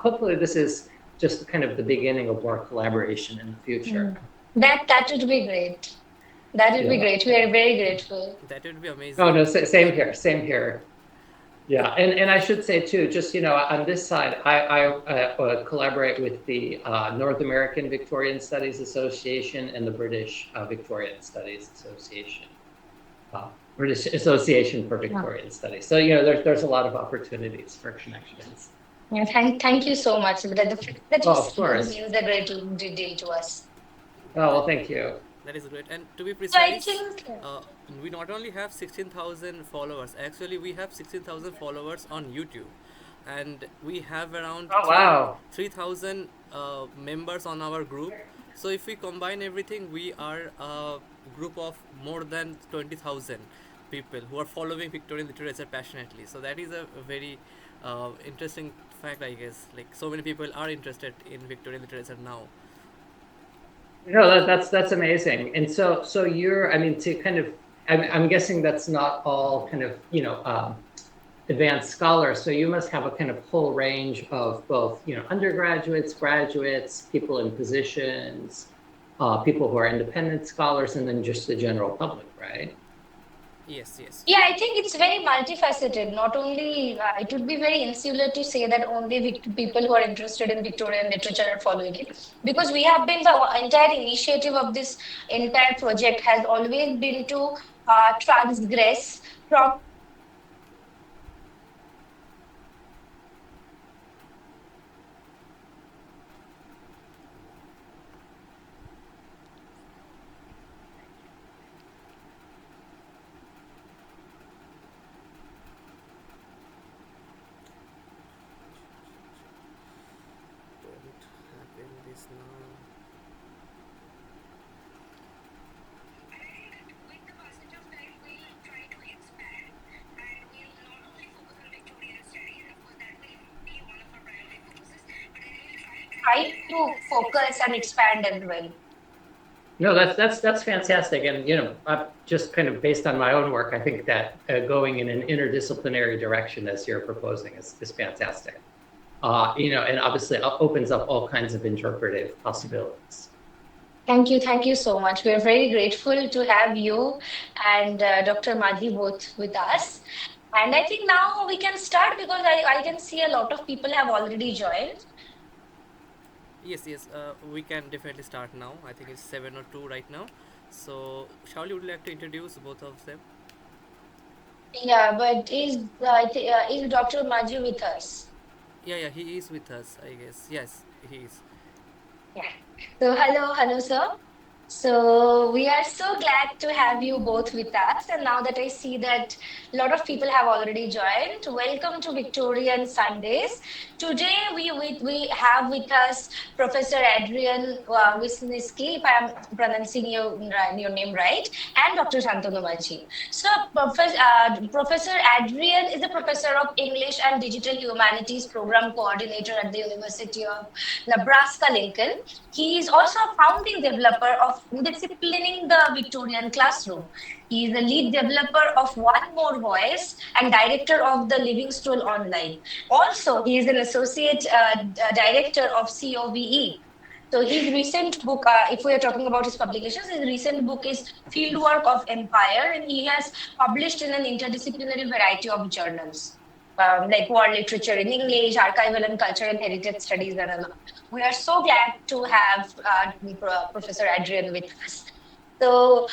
hopefully this is just kind of the beginning of more collaboration in the future. That would be great. That would be Yeah. great. We are very grateful. That would be Oh amazing. no, same here, same here. Yeah, and I should say too, just on this side, I collaborate with the North American Victorian Studies Association and the British Victorian Studies Association, British Association for Victorian Studies. So there's a lot of opportunities for connections. Yeah, thank you so much. That Oh, you of course. means a great deal to us. Oh, well, thank you. That is great. And to be So I precise, think, we not only have 16,000 followers, actually, we have 16,000 followers on YouTube. And we have around Oh, wow. 3,000 members on our group. So if we combine everything, we are a group of more than 20,000 people who are following Victorian literature passionately. So that is a very interesting fact, I guess. Like, so many people are interested in Victorian literature now. No, that's amazing. And so I mean, to kind of, I'm guessing that's not all kind of, advanced scholars. So you must have a kind of whole range of both, undergraduates, graduates, people in positions, people who are independent scholars, and then just the general public, right? Yes, yes. yeah, I think it's very multifaceted. Not only, it would be very insular to say that only people who are interested in Victorian literature are following it. Because we have been, the entire initiative of this entire project has always been to transgress from Don't happen this now. try to focus and expand as well. No, that's fantastic. And just kind of based on my own work, I think that going in an interdisciplinary direction as you're proposing is fantastic. And obviously opens up all kinds of interpretive possibilities. Thank you so much. We are very grateful to have you and Dr. Majee both with us. And I think now we can start because I can see a lot of people have already joined. Yes, yes, we can definitely start now. I think it's 7 or 2 right now. So, Shauli, would you like to introduce both of them? Yeah, but is Dr. Majee with us? Yeah, yeah, he is with us, I guess. Yes, he is. Yeah. So hello, sir. So we are so glad to have you both with us. And now that I see that a lot of people have already joined, welcome to Victorian Sundays. Today we have with us Professor Adrian Wisnicki, if I am pronouncing your name right, and Dr. Shantanu. So Professor Adrian is a professor of English and Digital Humanities program coordinator at the University of Nebraska-Lincoln. He is also a founding developer of Disciplining the Victorian Classroom. He is the lead developer of One More Voice and director of the Livingstone Online. Also, he is an associate director of COVE. So his recent book, if we are talking about his publications, his recent book is Fieldwork of Empire, and he has published in an interdisciplinary variety of journals. Like world literature in English, archival and cultural heritage studies, and all. We are so glad to have Professor Adrian with us. So,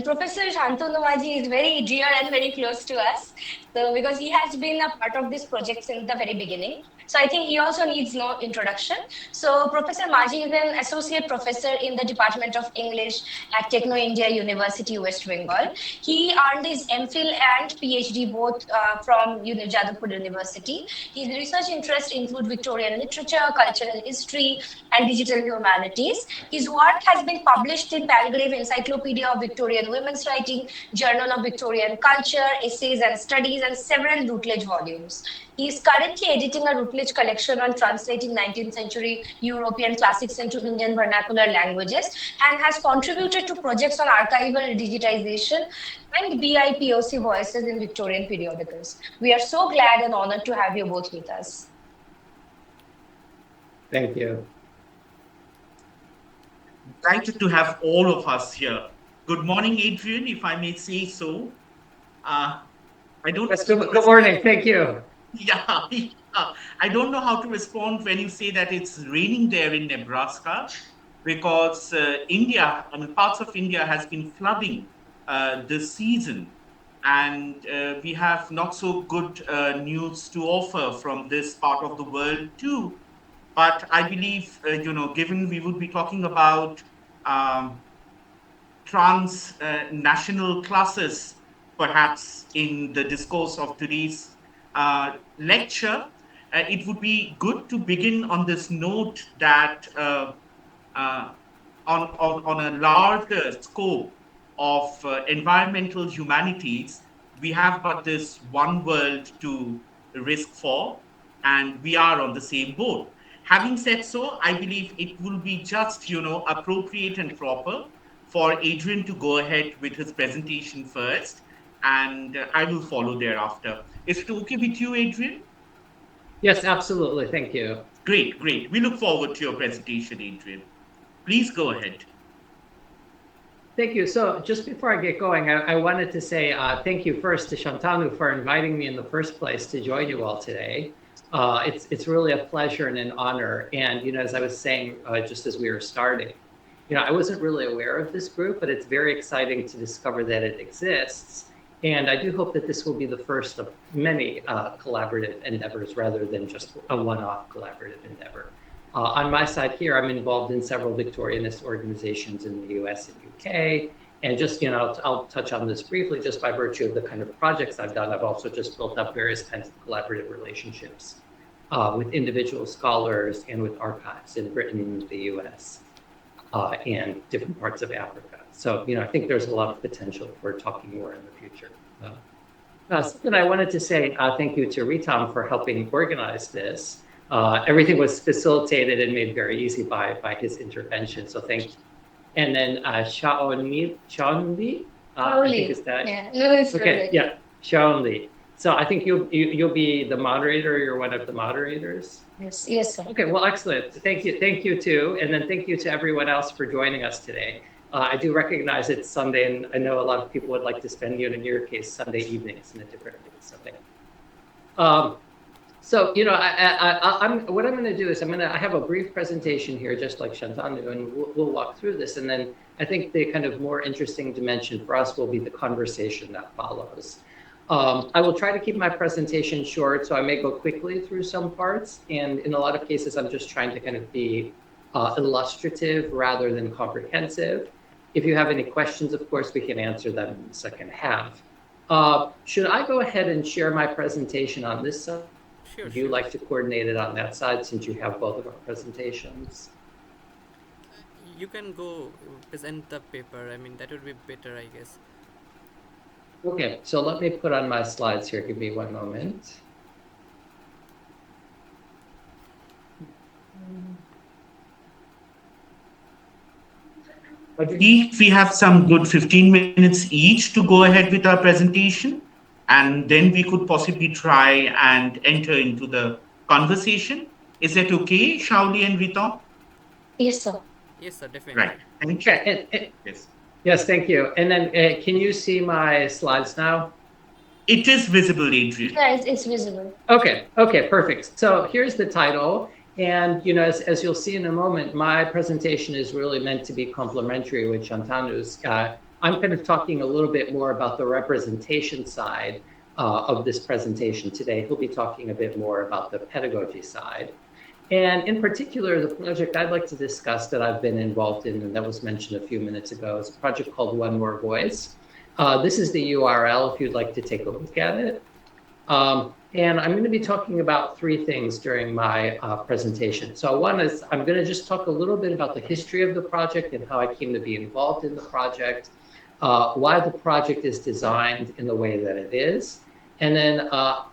Professor Shantanu is very dear and very close to us. So, because he has been a part of this project since the very beginning. So, I think he also needs no introduction. So, Professor Majee is an associate professor in the Department of English at Techno India University, West Bengal. He earned his MPhil and PhD both from Jadavpur University. His research interests include Victorian literature, cultural history, and digital humanities. His work has been published in Palgrave Encyclopedia of Victorian Women's Writing, Journal of Victorian Culture, Essays and Studies, and several Routledge volumes. He is currently editing a Routledge collection on translating 19th century European classics into Indian vernacular languages and has contributed to projects on archival digitization and BIPOC voices in Victorian periodicals. We are so glad and honored to have you both with us. Thank you. Delighted to have all of us here. Good morning, Adrian, if I may say so. Uh, I don't Yes, know how to good morning. respond. Thank you. Yeah, yeah. I don't know how to respond when you say that it's raining there in Nebraska, because India, I mean, parts of India has been flooding this season, and we have not so good news to offer from this part of the world too. But I believe, given we would be talking about um, transnational classes, perhaps in the discourse of today's lecture, it would be good to begin on this note that uh, on a larger scope of environmental humanities, we have but this one world to risk for, and we are on the same boat. Having said so, I believe it will be just, appropriate and proper for Adrian to go ahead with his presentation first, and I will follow thereafter. Is it okay with you, Adrian? Yes, absolutely. Thank you. Great, great. We look forward to your presentation, Adrian. Please go ahead. Thank you. So just before I get going, I wanted to say thank you first to Shantanu for inviting me in the first place to join you all today. It's really a pleasure and an honor. And as I was saying, just as we were starting, I wasn't really aware of this group, but it's very exciting to discover that it exists. And I do hope that this will be the first of many collaborative endeavors rather than just a one-off collaborative endeavor. On my side here, I'm involved in several Victorianist organizations in the US and UK. And just, I'll touch on this briefly just by virtue of the kind of projects I've done. I've also just built up various kinds of collaborative relationships with individual scholars and with archives in Britain and the US and different parts of Africa. So, I think there's a lot of potential for talking more in the future. Something I wanted to say, thank you to Ritam for helping organize this. Everything was facilitated and made very easy by his intervention. So thank you. And then Shaonli, I think is that. Yeah, no, it's Okay, perfect. yeah, Shaonli. So I think you'll be the moderator. You're one of the moderators. Yes, sir. Okay, well, excellent. Thank you too, and then thank you to everyone else for joining us today. I do recognize it's Sunday, and I know a lot of people would like to spend, in your case, Sunday evenings in a different place. So, so, what I'm going to do is I have a brief presentation here, just like Shantanu, and we'll walk through this. And then I think the kind of more interesting dimension for us will be the conversation that follows. I will try to keep my presentation short, so I may go quickly through some parts. And in a lot of cases, I'm just trying to kind of be illustrative rather than comprehensive. If you have any questions, of course, we can answer them in the second half. Should I go ahead and share my presentation on this side? Sure. Would you like to coordinate it on that side since you have both of our presentations? You can go present the paper. I mean, that would be better, I guess. Okay, so let me put on my slides here. Give me one moment. I believe we have some good 15 minutes each to go ahead with our presentation, and then we could possibly try and enter into the conversation. Is that okay, Shauli and Rita? Yes, sir. Yes, sir, definitely. Right. Thank you. Okay, Yes. yes, thank you. And then can you see my slides now? It is visible, Adrian. Yeah, it's visible. Okay, perfect. So here's the title. And, as you'll see in a moment, my presentation is really meant to be complementary with Shantanu's. I'm kind of talking a little bit more about the representation side of this presentation today. He'll be talking a bit more about the pedagogy side. And in particular, the project I'd like to discuss that I've been involved in, and that was mentioned a few minutes ago, is a project called One More Voice. This is the URL if you'd like to take a look at it. And I'm going to be talking about three things during my presentation. So one is I'm going to just talk a little bit about the history of the project and how I came to be involved in the project, why the project is designed in the way that it is, and then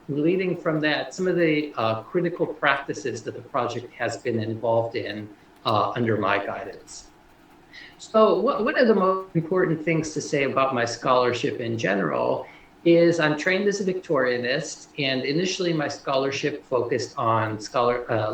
leading from that, some of the critical practices that the project has been involved in under my guidance. So one of the most important things to say about my scholarship in general is I'm trained as a Victorianist, and initially my scholarship focused on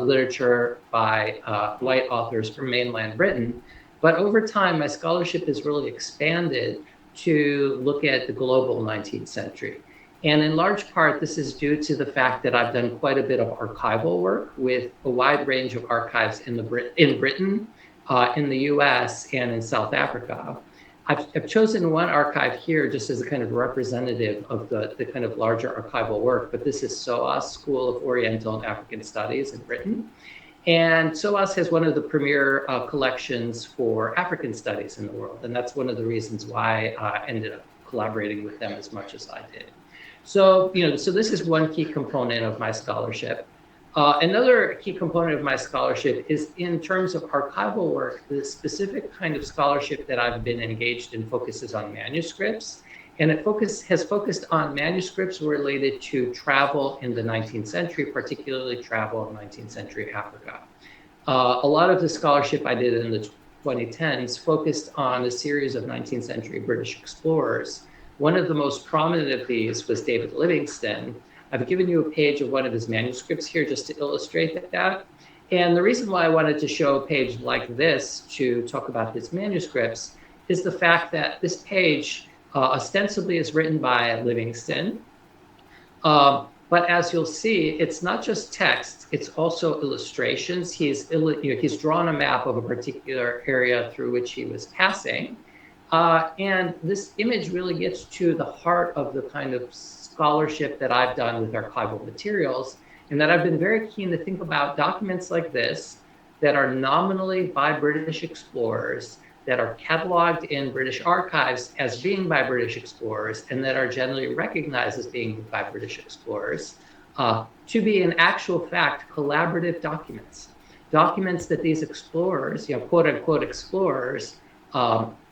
literature by white authors from mainland Britain. But over time, my scholarship has really expanded to look at the global 19th century. And in large part, this is due to the fact that I've done quite a bit of archival work with a wide range of archives in Britain, in the US, and in South Africa. I've chosen one archive here just as a kind of representative of the kind of larger archival work, but this is SOAS, School of Oriental and African Studies in Britain. And SOAS has one of the premier collections for African studies in the world. And that's one of the reasons why I ended up collaborating with them as much as I did. So, so this is one key component of my scholarship. Another key component of my scholarship is in terms of archival work, the specific kind of scholarship that I've been engaged in focuses on manuscripts. And it has focused on manuscripts related to travel in the 19th century, particularly travel in 19th century Africa. A lot of the scholarship I did in the 2010s focused on a series of 19th century British explorers. One of the most prominent of these was David Livingstone. I've given you a page of one of his manuscripts here just to illustrate that. And the reason why I wanted to show a page like this to talk about his manuscripts is the fact that this page ostensibly is written by Livingstone. But as you'll see, it's not just text, it's also illustrations. He's drawn a map of a particular area through which he was passing. And this image really gets to the heart of the kind of scholarship that I've done with archival materials, and that I've been very keen to think about documents like this that are nominally by British explorers, that are cataloged in British archives as being by British explorers, and that are generally recognized as being by British explorers, to be in actual fact collaborative documents. Documents that these explorers, quote unquote explorers,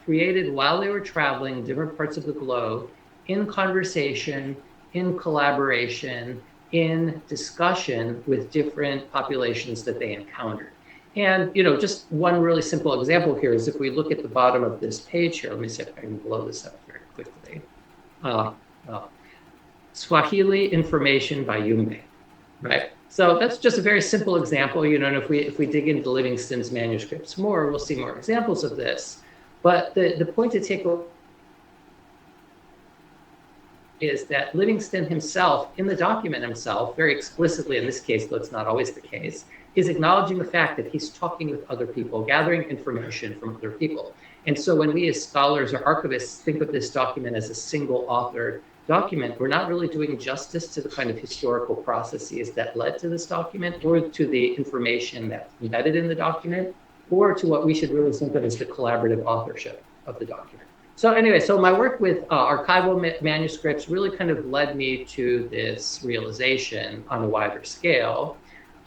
created while they were traveling in different parts of the globe, in conversation, in collaboration, in discussion with different populations that they encountered. And just one really simple example here is if we look at the bottom of this page here, let me see if I can blow this up very quickly. Swahili information by Yumbe, right? So that's just a very simple example, and if we dig into Livingstone's manuscripts more, we'll see more examples of this. But the point to take away is that Livingstone himself, in the document himself, very explicitly, in this case, though it's not always the case, is acknowledging the fact that he's talking with other people, gathering information from other people. And so when we as scholars or archivists think of this document as a single authored document, we're not really doing justice to the kind of historical processes that led to this document, or to the information that's embedded in the document, or to what we should really think of as the collaborative authorship of the document. So anyway, so my work with archival manuscripts really kind of led me to this realization on a wider scale.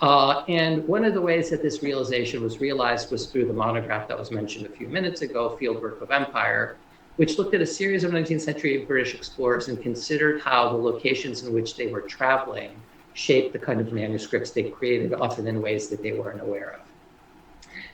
And one of the ways that this realization was realized was through the monograph that was mentioned a few minutes ago, Fieldwork of Empire, which looked at a series of 19th century British explorers and considered how the locations in which they were traveling shaped the kind of manuscripts they created, often in ways that they weren't aware of.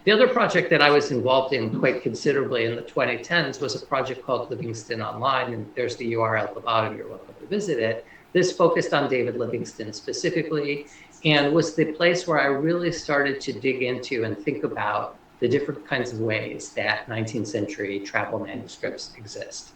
The other project that I was involved in quite considerably in the 2010s was a project called Livingstone Online, and there's the URL at the bottom, you're welcome to visit it. This focused on David Livingstone specifically, and was the place where I really started to dig into and think about the different kinds of ways that 19th century travel manuscripts exist.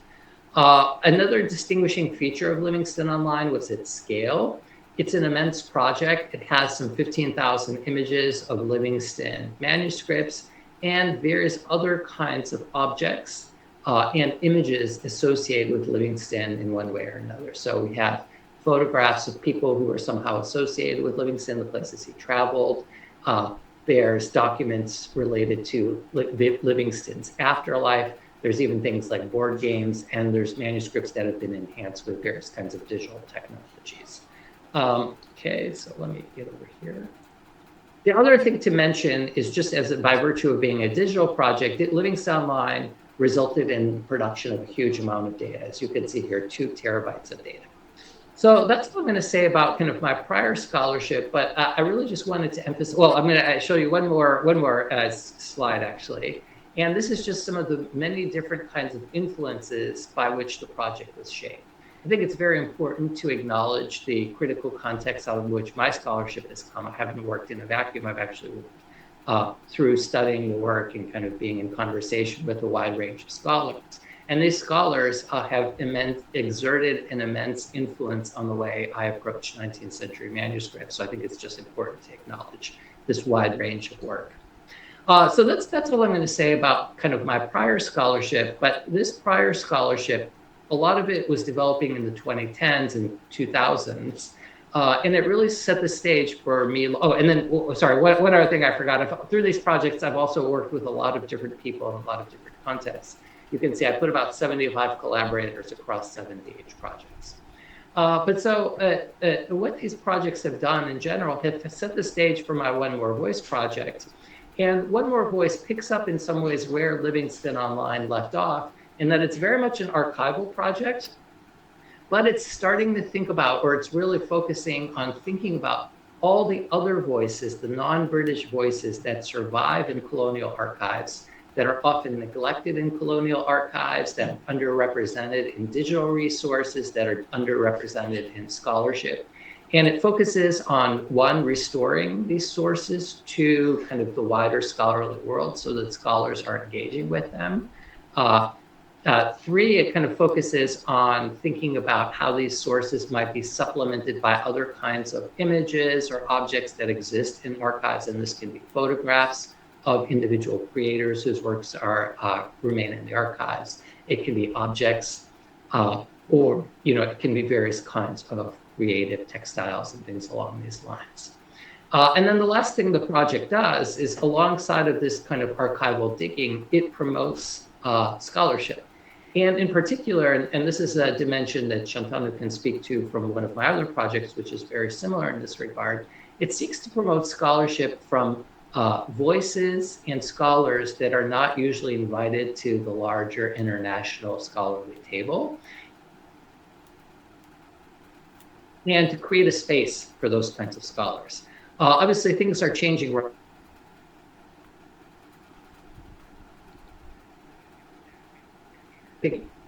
Another distinguishing feature of Livingstone Online was its scale. It's an immense project. It has some 15,000 images of Livingstone manuscripts and various other kinds of objects and images associated with Livingstone in one way or another. So we have photographs of people who are somehow associated with Livingstone, the places he traveled. There's documents related to Livingstone's afterlife. There's even things like board games, and there's manuscripts that have been enhanced with various kinds of digital technologies. Okay, so let me get over here. The other thing to mention is just by virtue of being a digital project, Livingstone Online resulted in production of a huge amount of data. As you can see here, 2 terabytes of data. So that's what I'm going to say about kind of my prior scholarship, but I really just wanted to emphasize, well, I'm going to show you one more slide actually. And this is just some of the many different kinds of influences by which the project was shaped. I think it's very important to acknowledge the critical context out of which my scholarship has come. I haven't worked in a vacuum. I've actually worked through studying the work and kind of being in conversation with a wide range of scholars. And these scholars have exerted an immense influence on the way I approach 19th century manuscripts. So I think it's just important to acknowledge this wide range of work. So that's all I'm going to say about kind of my prior scholarship. But this prior scholarship, a lot of it was developing in the 2010s and 2000s. And it really set the stage for me. Oh, and then, sorry, one other thing I forgot. Through these projects, I've also worked with a lot of different people in a lot of different contexts. You can see I put about 75 collaborators across 70 projects. But so what these projects have done in general have set the stage for my One More Voice project. And One More Voice picks up in some ways where Livingston Online left off, in that it's very much an archival project, but it's starting to think about, or it's really focusing on thinking about all the other voices, the non-British voices that survive in colonial archives, that are often neglected in colonial archives, that are underrepresented in digital resources, that are underrepresented in scholarship. And it focuses on, one, restoring these sources to kind of the wider scholarly world so that scholars are engaging with them. Three, it kind of focuses on thinking about how these sources might be supplemented by other kinds of images or objects that exist in archives. And this can be photographs of individual creators whose works are remain in the archives. It can be objects, or it can be various kinds of creative textiles and things along these lines. And then the last thing the project does is, alongside of this kind of archival digging, it promotes scholarship. And in particular, and this is a dimension that Shantanu can speak to from one of my other projects, which is very similar in this regard, it seeks to promote scholarship from voices and scholars that are not usually invited to the larger international scholarly table, and to create a space for those kinds of scholars. Obviously, things are changing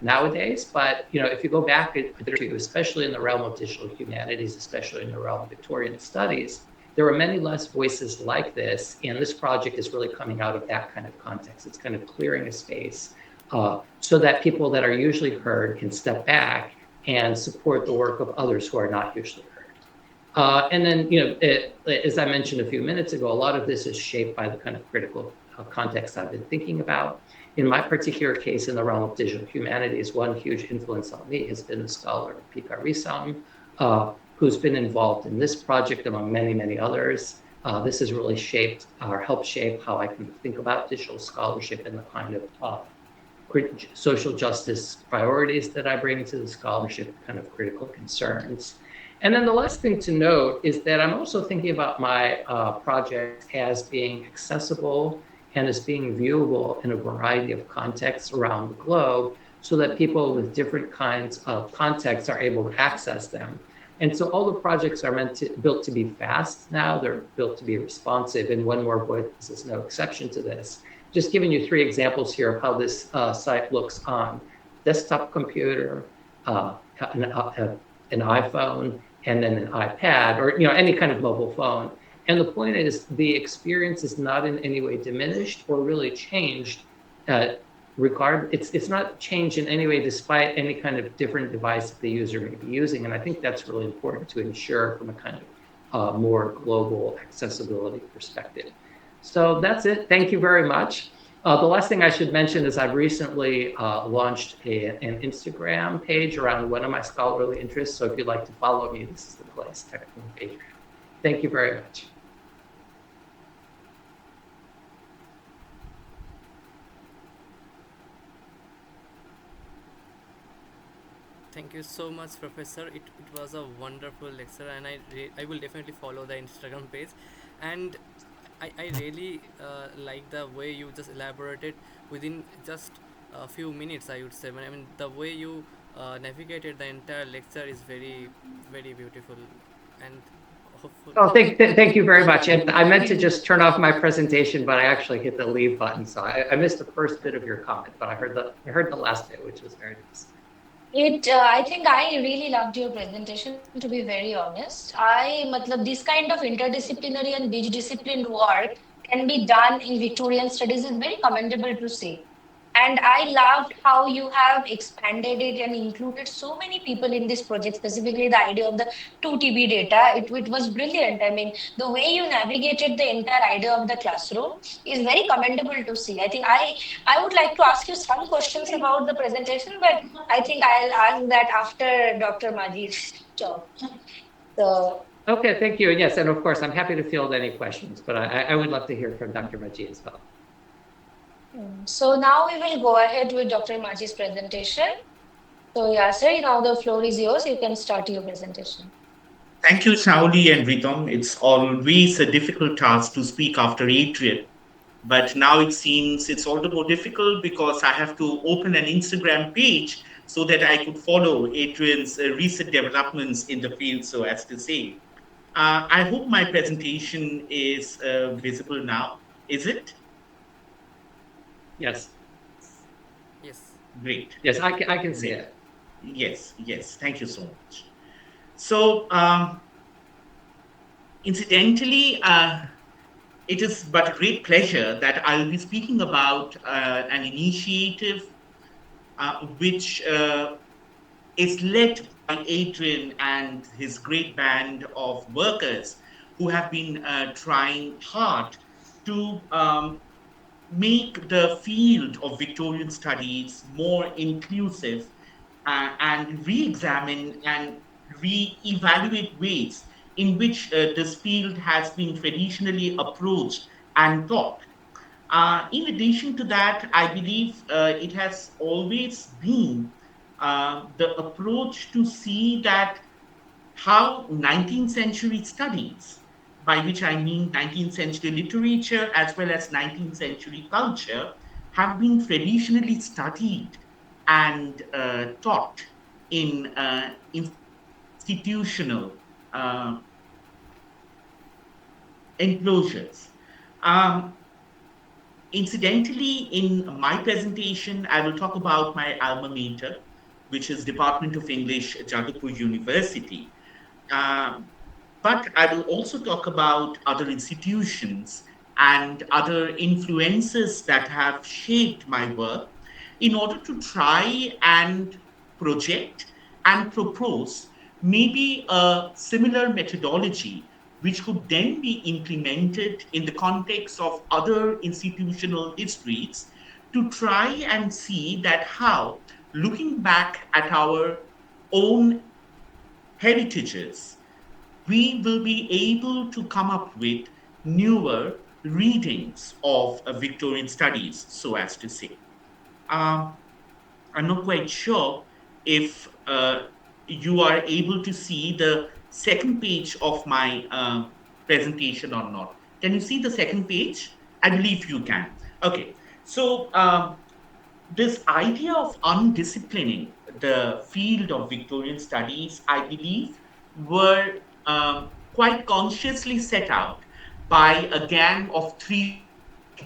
nowadays, but if you go back, especially in the realm of digital humanities, especially in the realm of Victorian studies, there are many less voices like this, and this project is really coming out of that kind of context. It's kind of clearing a space so that people that are usually heard can step back and support the work of others who are not usually heard. And then, as I mentioned a few minutes ago, a lot of this is shaped by the kind of critical context I've been thinking about. In my particular case, in the realm of digital humanities, one huge influence on me has been the scholar Pika Risam, who's been involved in this project among many, many others. This has really shaped or helped shape how I can think about digital scholarship and the kind of social justice priorities that I bring to the scholarship, kind of critical concerns. And then the last thing to note is that I'm also thinking about my project as being accessible and as being viewable in a variety of contexts around the globe, so that people with different kinds of contexts are able to access them. And so all the projects are built to be fast now. They're built to be responsive, and One More Voice is no exception to this. Just giving you 3 examples here of how this site looks on desktop computer, an iPhone, and then an iPad, or any kind of mobile phone. And the point is, the experience is not in any way diminished or really changed. It's not changed in any way despite any kind of different device that the user may be using. And I think that's really important to ensure from a kind of more global accessibility perspective. So that's it. Thank you very much. The last thing I should mention is I've recently launched an Instagram page around one of my scholarly interests. So if you'd like to follow me, this is the place, technically, Adrian. Thank you very much. Thank you so much, Professor. It was a wonderful lecture, and I will definitely follow the Instagram page. And I really like the way you just elaborated within just a few minutes, I would say. I mean, the way you navigated the entire lecture is very, very beautiful. And hopefully. Oh, thank you very much. And I meant to just turn off my presentation, but I actually hit the leave button. So I missed the first bit of your comment, but I heard the last bit, which was very nice. I think I really loved your presentation, to be very honest. Matlab, this kind of interdisciplinary and disciplined work can be done in Victorian studies is very commendable to see. And I loved how you have expanded it and included so many people in this project, specifically the idea of the 2TB data. It was brilliant. I mean, the way you navigated the entire idea of the classroom is very commendable to see. I would like to ask you some questions about the presentation, but I think I'll ask that after Dr. Majee's talk. So, Okay, thank you. And yes, and of course, I'm happy to field any questions, but I would love to hear from Dr. Majee as well. so now we will go ahead with Dr. Majee's presentation. So, yeah, sir, now the floor is yours. You can start your presentation. Thank you, Shauli and Ritom. It's always a difficult task to speak after Adrian, but now it seems it's all the more difficult because I have to open an Instagram page so that I could follow Adrian's recent developments in the field, so as to say. I hope my presentation is visible now. Is it? Yes, Yes. Great. yes, I can see Great. it. Yes, yes. Thank you so much. So, incidentally, it is but a great pleasure that I'll be speaking about an initiative which is led by Adrian and his great band of workers who have been trying hard to make the field of Victorian studies more inclusive and re examine and re evaluate ways in which this field has been traditionally approached and taught. In addition to that, I believe it has always been the approach to see that how 19th century studies, by which I mean 19th century literature as well as 19th century culture, have been traditionally studied and taught in institutional enclosures. Um, Incidentally, in my presentation, I will talk about my alma mater, which is Department of English, Jadavpur University. Um, but I will also talk about other institutions and other influences that have shaped my work in order to try and project and propose maybe a similar methodology which could then be implemented in the context of other institutional histories to try and see that how looking back at our own heritages we will be able to come up with newer readings of Victorian studies, so as to say. Um, I'm not quite sure if you are able to see the second page of my presentation or not. Can you see the second page? I believe you can. Okay. So, this idea of undisciplining the field of Victorian studies, I believe, were quite consciously set out by a gang of three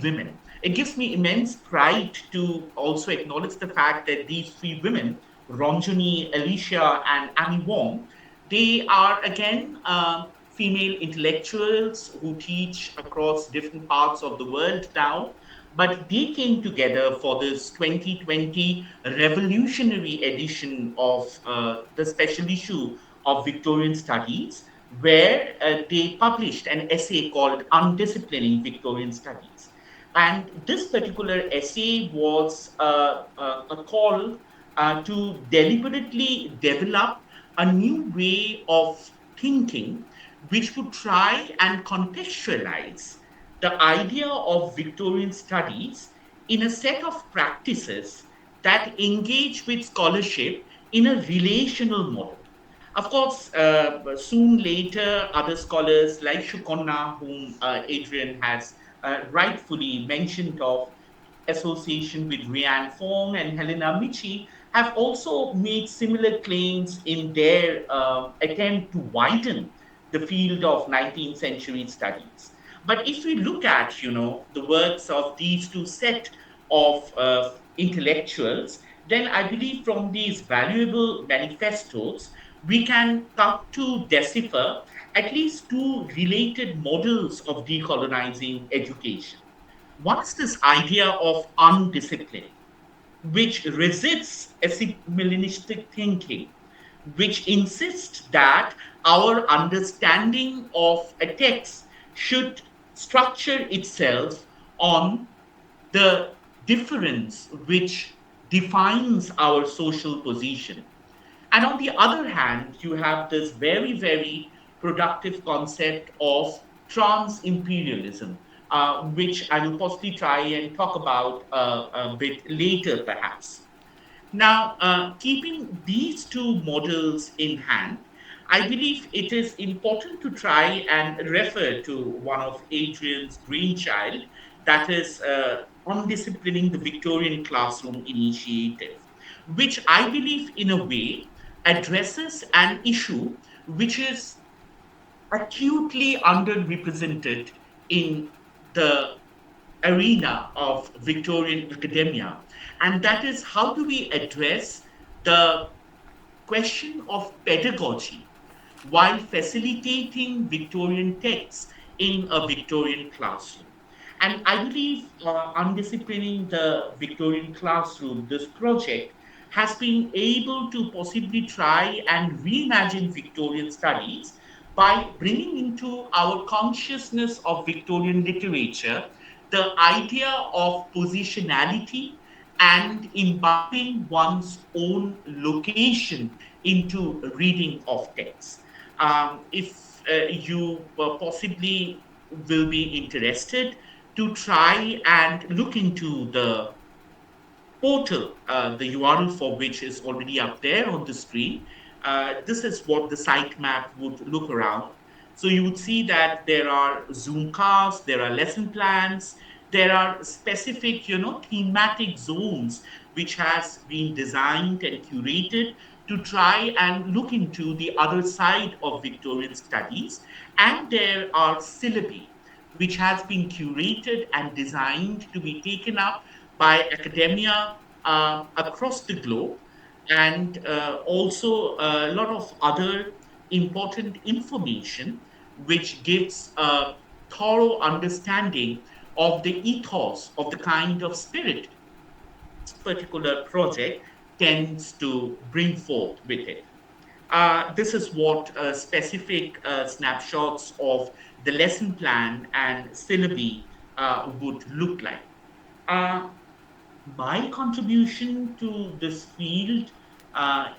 women. It gives me immense pride to also acknowledge the fact that these three women, Ronjuni, Alicia, and Amy Wong, they are again female intellectuals who teach across different parts of the world now, but they came together for this 2020 revolutionary edition of the special issue of Victorian Studies, where they published an essay called Undisciplining Victorian Studies. And this particular essay was a call to deliberately develop a new way of thinking which would try and contextualize the idea of Victorian studies in a set of practices that engage with scholarship in a relational model. Of course, soon later, other scholars like Shukonna, whom Adrian has rightfully mentioned of, in association with Rianne Fong and Helena Michi, have also made similar claims in their attempt to widen the field of 19th century studies. But if we look at, the works of these two set of intellectuals, then I believe from these valuable manifestos, we can come to decipher at least two related models of decolonizing education. One is this idea of undiscipline, which resists assimilationistic thinking, which insists that our understanding of a text should structure itself on the difference which defines our social position. And on the other hand, you have this very, very productive concept of trans imperialism, which I will possibly try and talk about a bit later, perhaps. Now, keeping these two models in hand, I believe it is important to try and refer to one of Adrian's brainchild, that is Undisciplining the Victorian Classroom Initiative, which I believe, in a way, addresses an issue which is acutely underrepresented in the arena of Victorian academia, and that is how do we address the question of pedagogy while facilitating Victorian texts in a Victorian classroom. And I believe Undisciplining the Victorian Classroom, this project, has been able to possibly try and reimagine Victorian studies by bringing into our consciousness of Victorian literature the idea of positionality and imbibing one's own location into reading of text. If you possibly will be interested to try and look into the portal, the URL for which is already up there on the screen. This is what the sitemap would look around. So you would see that there are Zoom casts, there are lesson plans, there are specific, thematic zones which has been designed and curated to try and look into the other side of Victorian studies. And there are syllabi which has been curated and designed to be taken up by academia across the globe, and also a lot of other important information which gives a thorough understanding of the ethos of the kind of spirit this particular project tends to bring forth with it. This is what specific snapshots of the lesson plan and syllabi would look like. Uh, my contribution to this field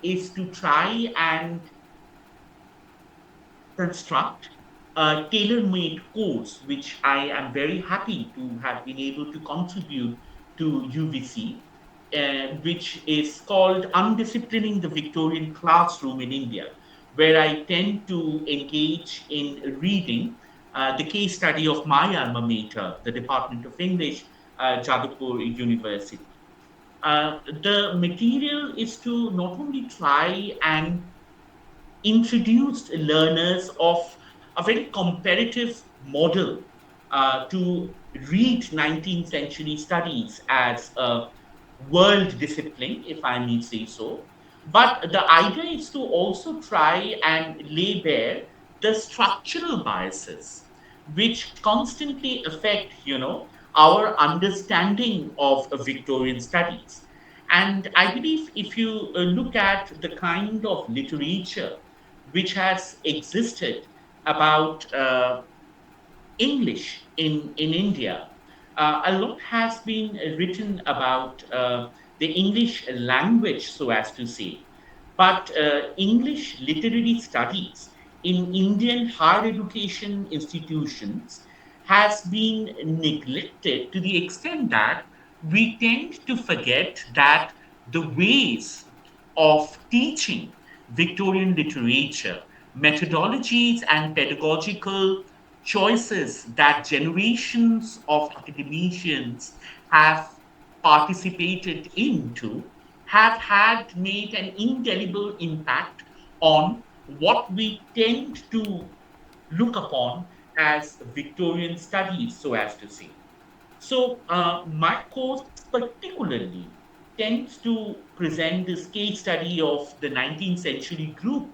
is to try and construct a tailor-made course, which I am very happy to have been able to contribute to UVC, which is called Undisciplining the Victorian Classroom in India, where I tend to engage in reading the case study of my alma mater, the Department of English, Jadavpur University. The material is to not only try and introduce learners of a very comparative model to read 19th century studies as a world discipline, if I may say so. But the idea is to also try and lay bare the structural biases which constantly affect, our understanding of Victorian studies. And I believe if you look at the kind of literature which has existed about English in India, a lot has been written about the English language, so as to say. But English literary studies in Indian higher education institutions has been neglected to the extent that we tend to forget that the ways of teaching Victorian literature, methodologies and pedagogical choices that generations of academicians have participated into have had made an indelible impact on what we tend to look upon as Victorian studies, so as to say. So, my course particularly tends to present this case study of the 19th century group,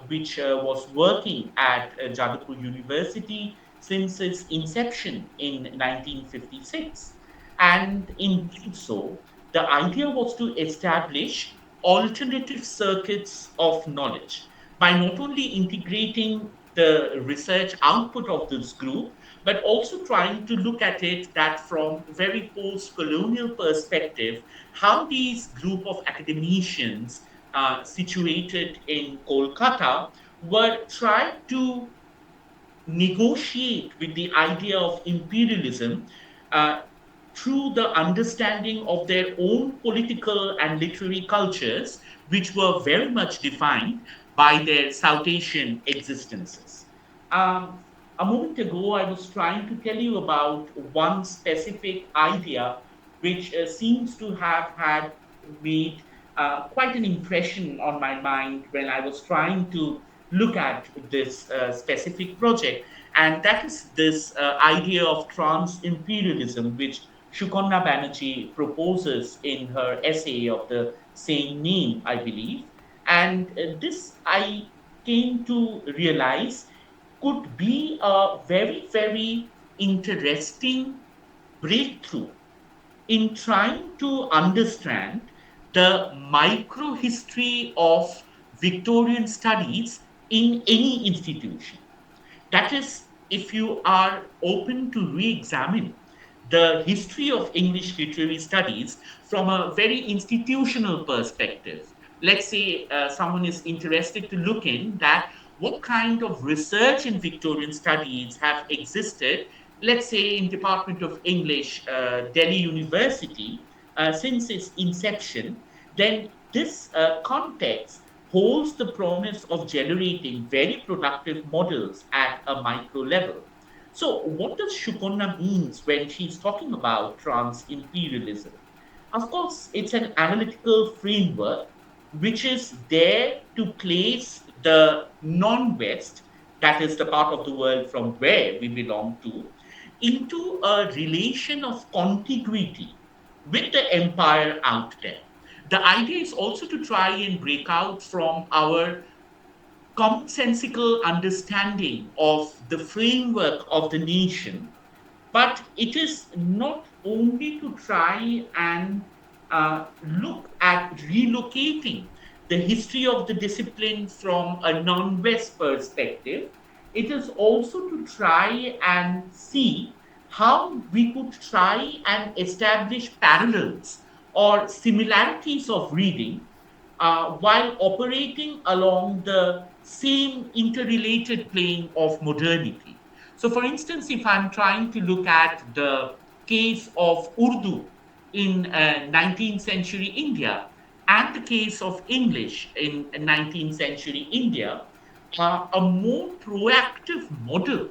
which was working at Jadavpur University since its inception in 1956. And in doing so, the idea was to establish alternative circuits of knowledge by not only integrating the research output of this group, but also trying to look at it that from very post-colonial perspective, how these group of academicians situated in Kolkata were trying to negotiate with the idea of imperialism uh, through the understanding of their own political and literary cultures, which were very much defined by their South Asian existences. Um, a moment ago, I was trying to tell you about one specific idea which seems to have had made quite an impression on my mind when I was trying to look at this specific project, and that is this idea of trans imperialism, which Shukonna Banerjee proposes in her essay of the same name, I believe. And this I came to realize could be a very, very interesting breakthrough in trying to understand the micro history of Victorian studies in any institution. That is, if you are open to re examine the history of English literary studies from a very institutional perspective. Let's say someone is interested to look in that what kind of research in Victorian studies have existed, let's say in Department of English, Delhi University, since its inception, then this context holds the promise of generating very productive models at a micro level. So, what does Shukonna means when she's talking about trans imperialism? Of course, it's an analytical framework which is there to place the non West, that is the part of the world from where we belong to, into a relation of contiguity with the empire out there. The idea is also to try and break out from our commonsensical understanding of the framework of the nation, but it is not only to try and look at relocating the history of the discipline from a non West perspective. It is also to try and see how we could try and establish parallels or similarities of reading while operating along the same interrelated plane of modernity. So, for instance, if I'm trying to look at the case of Urdu in 19th century India and the case of English in 19th century India, a more proactive model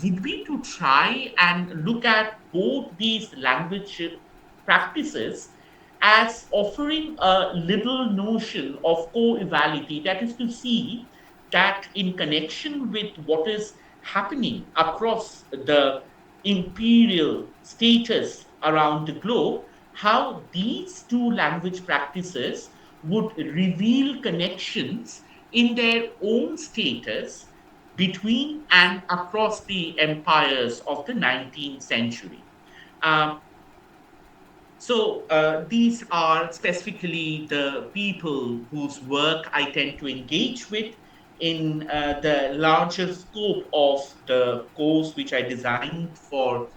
would be to try and look at both these language practices as offering a little notion of co-equality, that is to see that in connection with what is happening across the imperial status around the globe, how these two language practices would reveal connections in their own status between and across the empires of the 19th century. Um, so these are specifically the people whose work I tend to engage with in the larger scope of the course which I designed for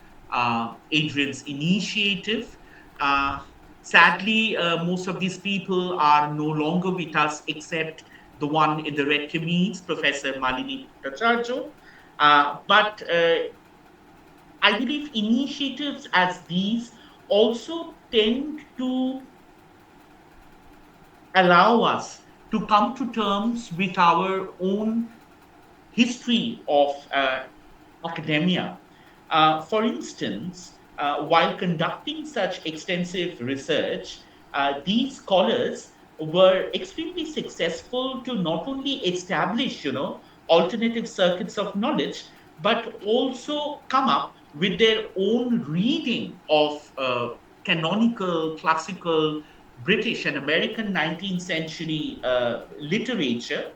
Adrian's initiative. Uh, Sadly, most of these people are no longer with us except the one in the red chemise, Professor Malini Bhattacharya. But I believe initiatives as these also tend to allow us to come to terms with our own history of academia. For instance, while conducting such extensive research, these scholars were extremely successful to not only establish, alternative circuits of knowledge, but also come up with their own reading of canonical, classical British and American 19th century literature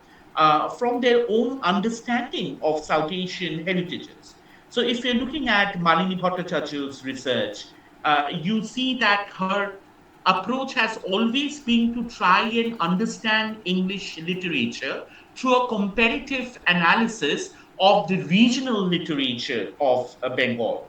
from their own understanding of South Asian heritages. So, if you're looking at Malini Bhattacharya's research, you see that her approach has always been to try and understand English literature through a comparative analysis of the regional literature of Bengal.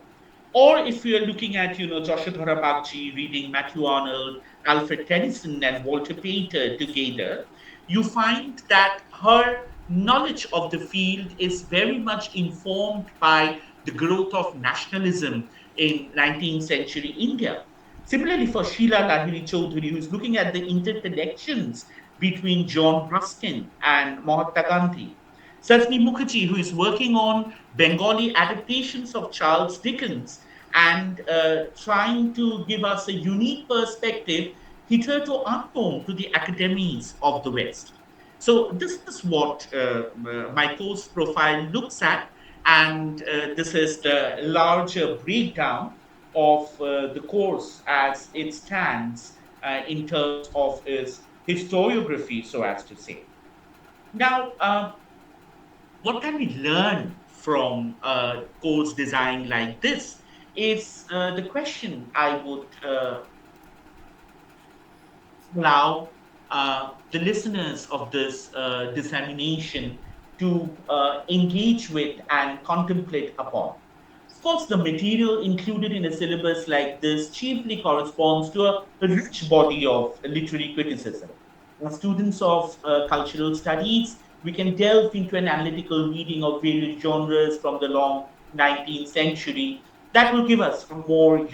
Or if we are looking at, Joshadhara Bagchi reading Matthew Arnold, Alfred Tennyson, and Walter Pater together, you find that her knowledge of the field is very much informed by the growth of nationalism in 19th century India. Similarly, for Sheila Lahiri Chaudhuri, who is looking at the interconnections between John Ruskin and Mahatma Gandhi. Sajni Mukherjee, who is working on Bengali adaptations of Charles Dickens and trying to give us a unique perspective hitherto unknown to the academies of the West. So, this is what my course profile looks at, and this is the larger breakdown of the course as it stands in terms of its historiography, so as to say. Now, what can we learn from course design like this is the question I would allow the listeners of this dissemination to engage with and contemplate upon. Of course, the material included in a syllabus like this chiefly corresponds to a rich body of literary criticism. As students of cultural studies, we can delve into an analytical reading of various genres from the long 19th century. That will give us a more,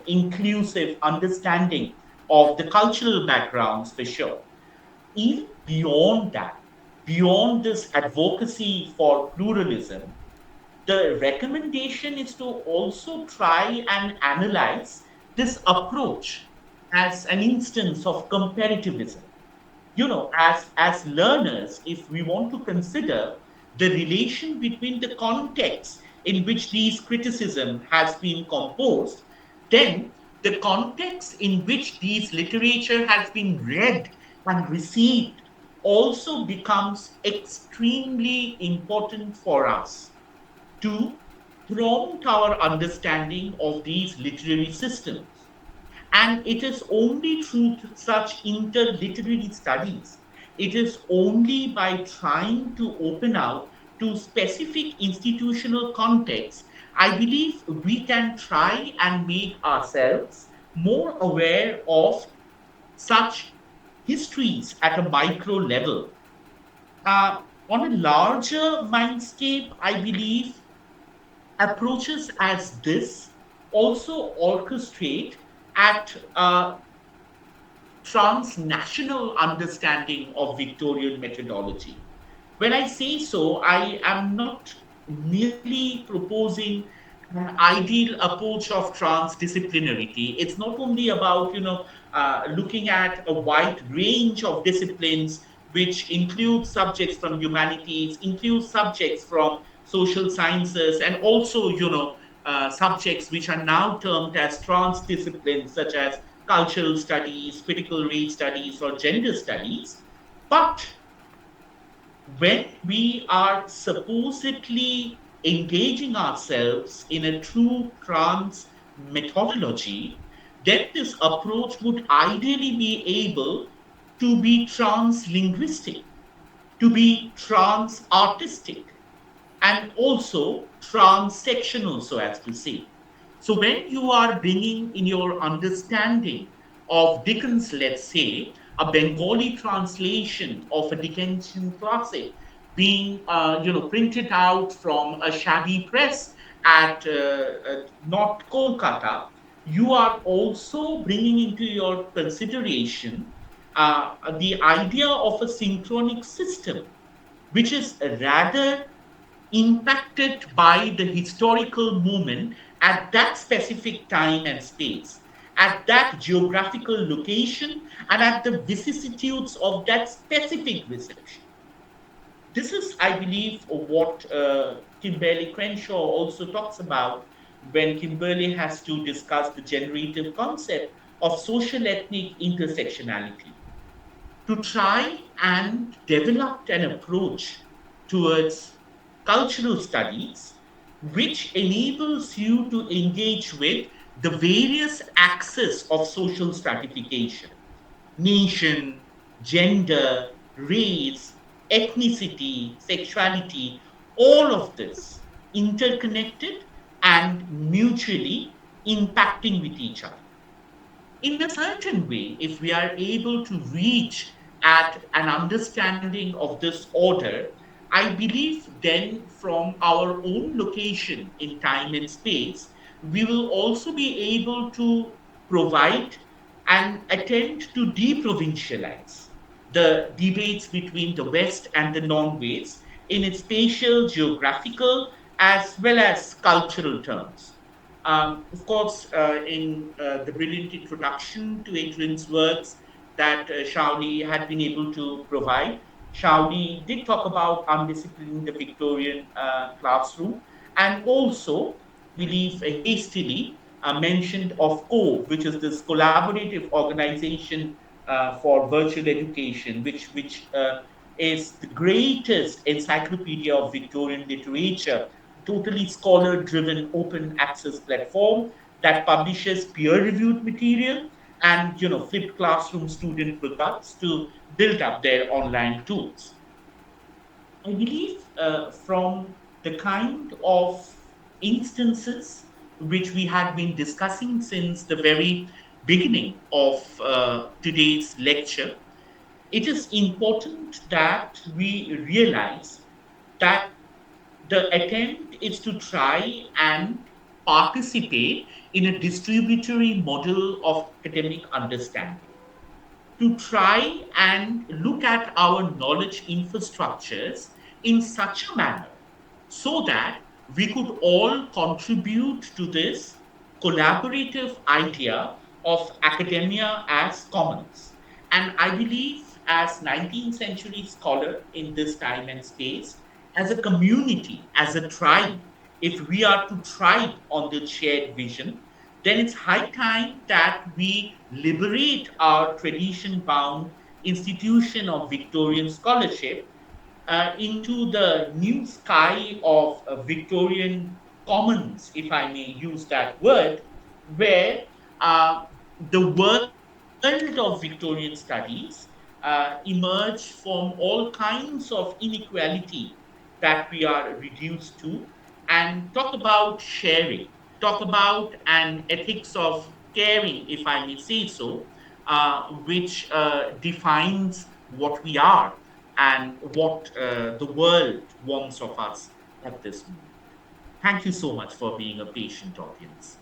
inclusive understanding of the cultural backgrounds for sure. Even beyond that, beyond this advocacy for pluralism, the recommendation is to also try and analyze this approach as an instance of comparativism. As learners, if we want to consider the relation between the context in which these criticism has been composed, then the context in which these literature has been read and received also becomes extremely important for us to prompt our understanding of these literary systems. And it is only through such interliterary studies, it is only by trying to open out to specific institutional contexts, I believe we can try and make ourselves more aware of such histories at a micro level. On a larger mindscape, I believe approaches as this also orchestrate at a transnational understanding of Victorian methodology. When I say so, I am not merely proposing an ideal approach of transdisciplinarity. It's not only about looking at a wide range of disciplines, which include subjects from humanities, include subjects from social sciences, and also subjects which are now termed as transdisciplines, such as cultural studies, critical race studies, or gender studies. But when we are supposedly engaging ourselves in a true trans methodology, then this approach would ideally be able to be trans-linguistic, to be trans-artistic, and also trans-sectional, so as to say. So when you are bringing in your understanding of Dickens, let's say, a Bengali translation of a Dickensian classic being, printed out from a shabby press at North Kolkata, you are also bringing into your consideration the idea of a synchronic system, which is rather impacted by the historical moment at that specific time and space, at that geographical location, and at the vicissitudes of that specific reception. This is, I believe, what Kimberly Crenshaw also talks about when Kimberly has to discuss the generative concept of social ethnic intersectionality, to try and develop an approach towards cultural studies which enables you to engage with the various axes of social stratification: nation, gender, race, ethnicity, sexuality, all of this interconnected and mutually impacting with each other. In a certain way, if we are able to reach at an understanding of this order, I believe then from our own location in time and space, we will also be able to provide and attend to deprovincialize the debates between the West and the non West in its spatial, geographical, as well as cultural terms. Of course, in the brilliant introduction to Adrian's works that Shauli had been able to provide, Shauli did talk about undisciplining the Victorian classroom, and also, I believe, hastily mentioned of COVE, which is this collaborative organization for virtual education, which is the greatest encyclopedia of Victorian literature, totally scholar driven open access platform that publishes peer reviewed material and flipped classroom student products to build up their online tools. I believe from the kind of instances which we had been discussing since the very beginning of today's lecture, it is important that we realize that the attempt is to try and participate in a distributory model of academic understanding, to try and look at our knowledge infrastructures in such a manner so that we could all contribute to this collaborative idea of academia as commons. And I believe, as 19th century scholar in this time and space, as a community, as a tribe, if we are to thrive on the shared vision, then it's high time that we liberate our tradition bound institution of Victorian scholarship into the new sky of Victorian commons, if I may use that word, where uh, the world of Victorian studies emerge from all kinds of inequality that we are reduced to, and talk about sharing, talk about an ethics of caring, if I may say so, which defines what we are and what the world wants of us at this moment. Thank you so much for being a patient audience.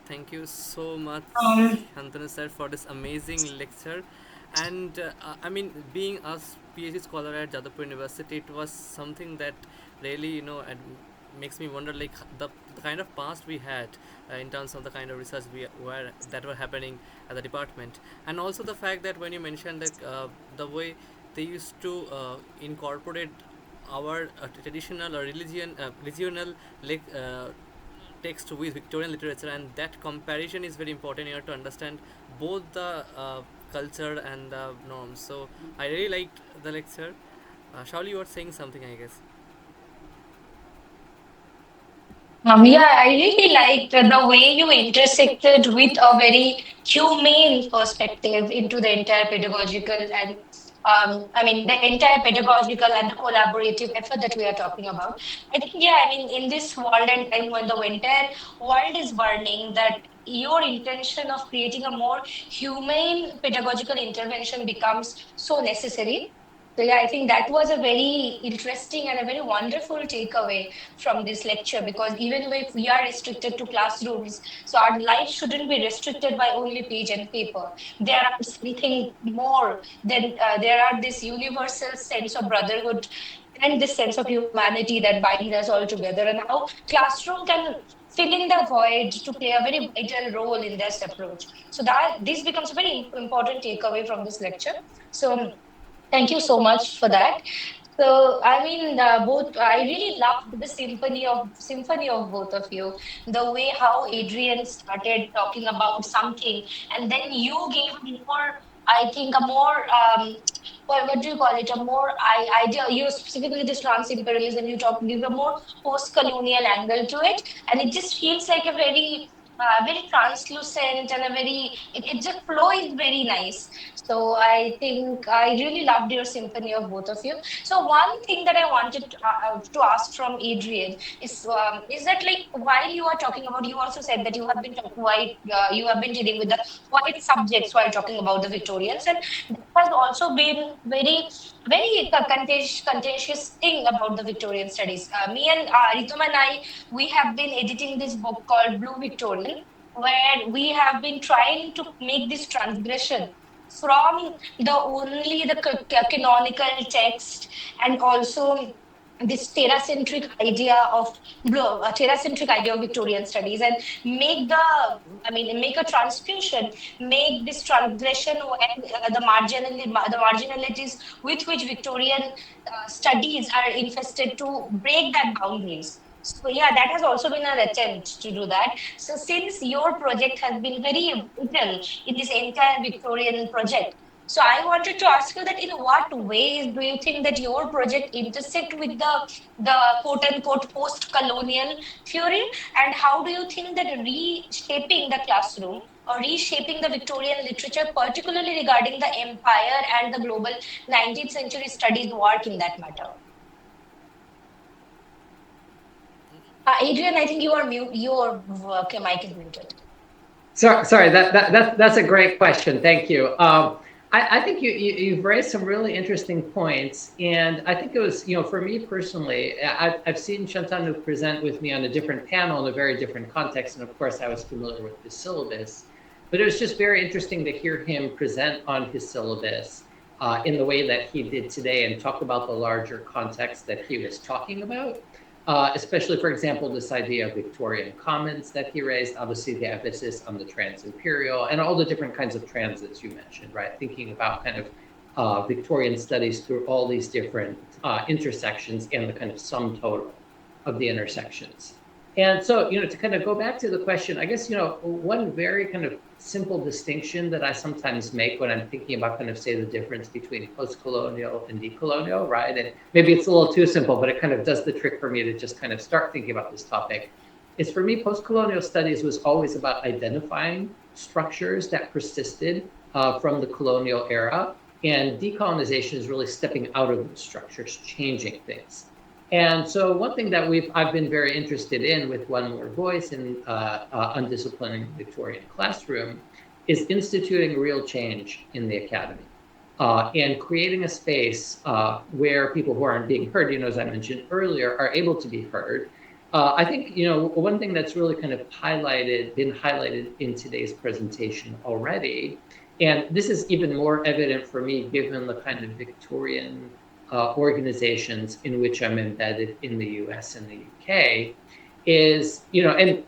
Thank you so much, Um, Shantanu sir, for this amazing lecture. And I mean, being a PhD scholar at Jadavpur University, it was something that really, and makes me wonder, like the kind of past we had in terms of the kind of research we were that were happening at the department, and also the fact that when you mentioned that the way they used to incorporate our traditional or regional like text with Victorian literature, and that comparison is very important in order to understand both the culture and the norms. So I really liked the lecture. Shauli, you were saying something, I guess. Yeah, I really liked the way you intersected with a very humane perspective into the entire pedagogical and I mean the entire pedagogical and the collaborative effort that we are talking about. I think yeah, I mean in this world and time when the entire world is burning, that your intention of creating a more humane pedagogical intervention becomes so necessary. So yeah, I think that was a very interesting and a very wonderful takeaway from this lecture, because even if we are restricted to classrooms, so our life shouldn't be restricted by only page and paper. There are something more than there are this universal sense of brotherhood and this sense of humanity that binds us all together, and how classroom can fill in the void to play a very vital role in this approach. So that this becomes a very important takeaway from this lecture. So thank you so much for that. So I mean, both. I really loved the symphony of both of you. The way how Adrian started talking about something, and then you gave a more. I think a more what do you call it? A more idea. You specifically this trans-imperialism. You talk give a more post-colonial angle to it, and it just feels like a very translucent and a it just flow is very nice. So I think I really loved your symphony of both of you. So one thing that I wanted to ask from Adrian is that like while you are talking about, you also said that you have been talking white, you have been dealing with the white subjects while talking about the Victorians, and that has also been very contentious thing about the Victorian studies. Me and Ritum and I, we have been editing this book called Blue Victorian, where we have been trying to make this transgression from the canonical text and also this terracentric idea of Victorian studies and make a transfusion, make this transgression and the marginalities with which Victorian studies are infested to break that boundaries. So yeah, that has also been an attempt to do that. So since your project has been very vital in this entire Victorian project, so I wanted to ask you that in what ways do you think that your project intersect with the quote unquote post-colonial theory, and how do you think that reshaping the classroom or reshaping the Victorian literature, particularly regarding the empire and the global 19th century studies, work in that matter? Adrian, I think you are mute. Your mic is muted. Sorry, that's a great question. Thank you. I think you've raised some really interesting points, and I think it was, for me personally, I've seen Shantanu present with me on a different panel in a very different context, and of course I was familiar with his syllabus, but it was just very interesting to hear him present on his syllabus in the way that he did today and talk about the larger context that he was talking about. Especially, for example, this idea of Victorian commons that he raised, obviously the emphasis on the trans-imperial and all the different kinds of transits you mentioned, right? Thinking about kind of Victorian studies through all these different intersections and the kind of sum total of the intersections. And so, to kind of go back to the question, I guess, one very kind of simple distinction that I sometimes make when I'm thinking about kind of, say, the difference between post-colonial and decolonial, right? And maybe it's a little too simple, but it kind of does the trick for me to just kind of start thinking about this topic. Is for me, post-colonial studies was always about identifying structures that persisted from the colonial era, and decolonization is really stepping out of those structures, changing things. And so one thing that I've been very interested in with One More Voice in Undisciplining the Victorian Classroom is instituting real change in the academy and creating a space where people who aren't being heard, as I mentioned earlier, are able to be heard. I think, one thing that's really kind of been highlighted in today's presentation already, and this is even more evident for me given the kind of Victorian organizations in which I'm embedded in the US and the UK is, and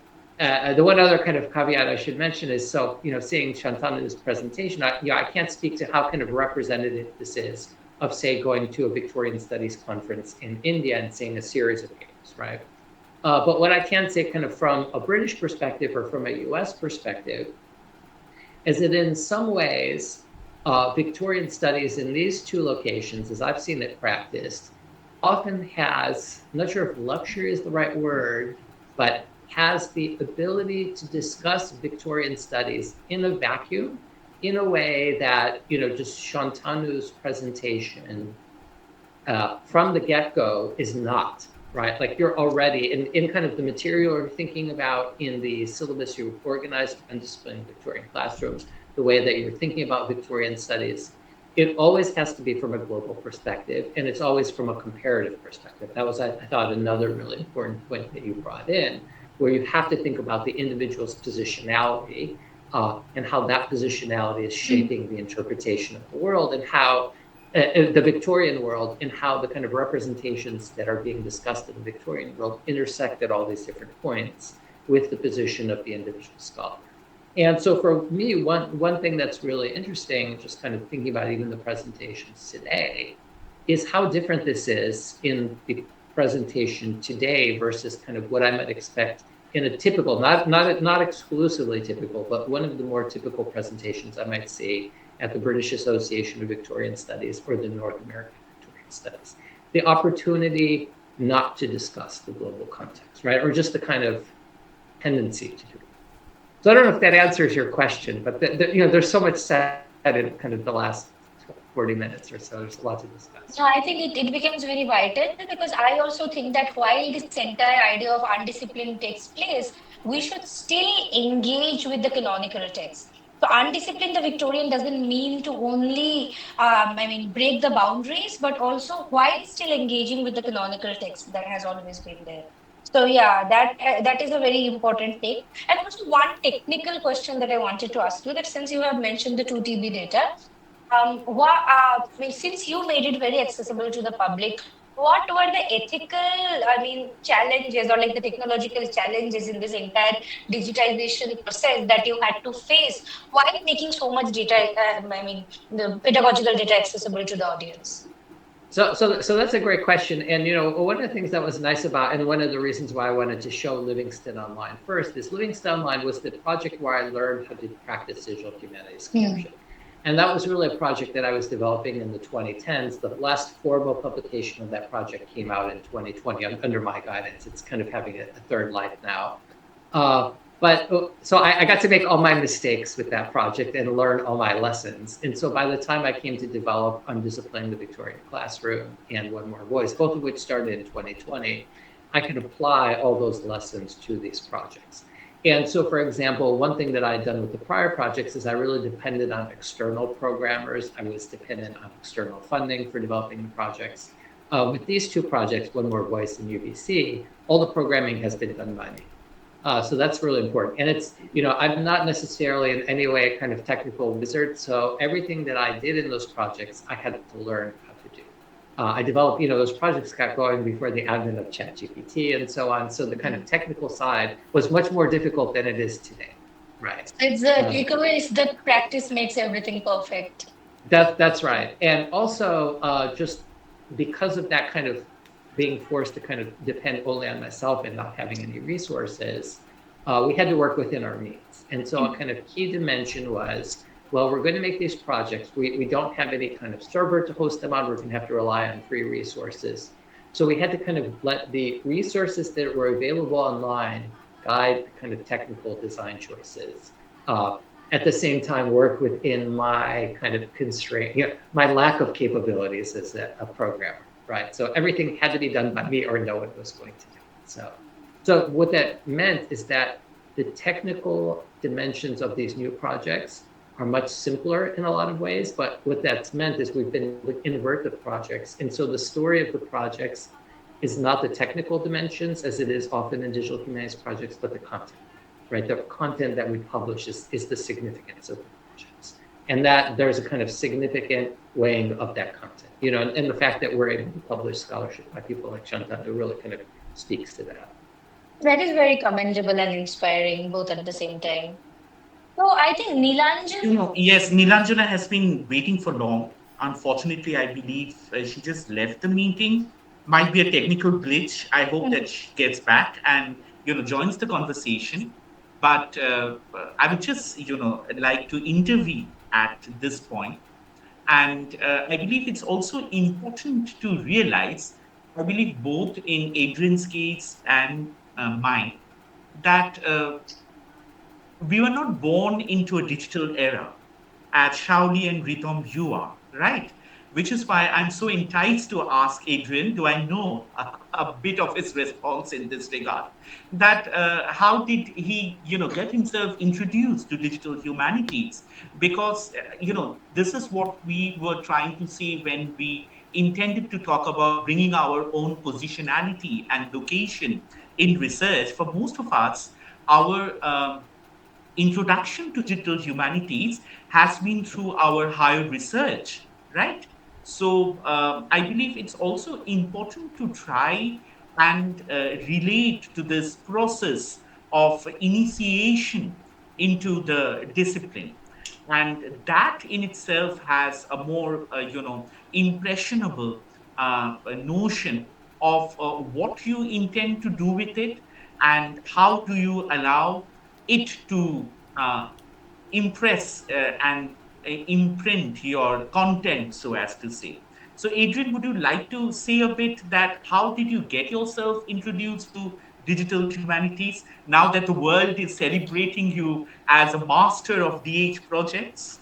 the one other kind of caveat I should mention is, so, seeing Shantanu's presentation, I can't speak to how kind of representative this is of, say, going to a Victorian Studies conference in India and seeing a series of games, right? But what I can say kind of from a British perspective or from a US perspective is that in some ways, Victorian studies in these two locations, as I've seen it practiced, often has, I'm not sure if luxury is the right word, but has the ability to discuss Victorian studies in a vacuum, in a way that, just Shantanu's presentation from the get-go is not, right? Like you're already, in kind of the material you're thinking about in the syllabus you organized and displaying Victorian classrooms, the way that you're thinking about Victorian studies, it always has to be from a global perspective, and it's always from a comparative perspective. That was, I thought, another really important point that you brought in, where you have to think about the individual's positionality and how that positionality is shaping the interpretation of the world and how the Victorian world and how the kind of representations that are being discussed in the Victorian world intersect at all these different points with the position of the individual scholar. And so for me, one thing that's really interesting, just kind of thinking about even the presentations today, is how different this is in the presentation today versus kind of what I might expect in a typical, not exclusively typical, but one of the more typical presentations I might see at the British Association of Victorian Studies or the North American Victorian Studies. The opportunity not to discuss the global context, right? Or just the kind of tendency to do it. So I don't know if that answers your question, but there's so much said in kind of the last 40 minutes or so. There's a lot to discuss. No, I think it becomes very vital because I also think that while this entire idea of undiscipline takes place, we should still engage with the canonical text. So undisciplined, the Victorian doesn't mean to only, break the boundaries, but also while still engaging with the canonical text that has always been there. So yeah, that is a very important thing. And also one technical question that I wanted to ask you that since you have mentioned the 2 TB data, since you made it very accessible to the public, what were the ethical, challenges or like the technological challenges in this entire digitization process that you had to face while making so much data, the pedagogical data accessible to the audience? So that's a great question. And one of the things that was nice about, and one of the reasons why I wanted to show Livingston Online first, is Livingston Online was the project where I learned how to practice digital humanities caption. And that was really a project that I was developing in the 2010s. The last formal publication of that project came out in 2020 under my guidance. It's kind of having a third life now. So I got to make all my mistakes with that project and learn all my lessons. And so by the time I came to develop Undisciplined the Victorian Classroom and One More Voice, both of which started in 2020, I could apply all those lessons to these projects. And so, for example, one thing that I had done with the prior projects is I really depended on external programmers. I was dependent on external funding for developing the projects. With these two projects, One More Voice and UBC, all the programming has been done by me. So that's really important. And it's, I'm not necessarily in any way a kind of technical wizard. So everything that I did in those projects, I had to learn how to do. I developed, those projects got going before the advent of ChatGPT and so on. So the kind of technical side was much more difficult than it is today, right? It's the takeaway is that practice makes everything perfect. That's right. And also just because of that kind of being forced to kind of depend only on myself and not having any resources, we had to work within our means. And so a kind of key dimension was, well, we're going to make these projects. We don't have any kind of server to host them on. We're going to have to rely on free resources. So we had to kind of let the resources that were available online guide the kind of technical design choices. At the same time, work within my kind of constraint, my lack of capabilities as a programmer, right? So everything had to be done by me or no one was going to do it. So what that meant is that the technical dimensions of these new projects are much simpler in a lot of ways, but what that's meant is we've been able to invert the projects. And so the story of the projects is not the technical dimensions as it is often in digital humanities projects, but the content, right? The content that we publish is the significance of the projects. And that there's a kind of significant weighing of that content, and the fact that we're able to publish scholarship by people like Shantanu really kind of speaks to that. That is very commendable and inspiring, both at the same time. So I think Nilanjan. Yes, Nilanjana has been waiting for long. Unfortunately, I believe she just left the meeting. Might be a technical glitch. I hope that she gets back and joins the conversation. But I would just like to intervene at this point. And I believe it's also important to realize, I believe both in Adrian's case and mine, that we were not born into a digital era as Shauli and Ritom you are, right? Which is why I'm so enticed to ask Adrian, do I know a bit of his response in this regard? That how did he, get himself introduced to digital humanities? Because, this is what we were trying to say when we intended to talk about bringing our own positionality and location in research. For most of us, our introduction to digital humanities has been through our higher research, right? So I believe it's also important to try and relate to this process of initiation into the discipline. And that in itself has a more, impressionable a notion of what you intend to do with it, and how do you allow it to impress and imprint your content, so as to say. So, Adrian, would you like to say a bit that how did you get yourself introduced to digital humanities now that the world is celebrating you as a master of DH projects?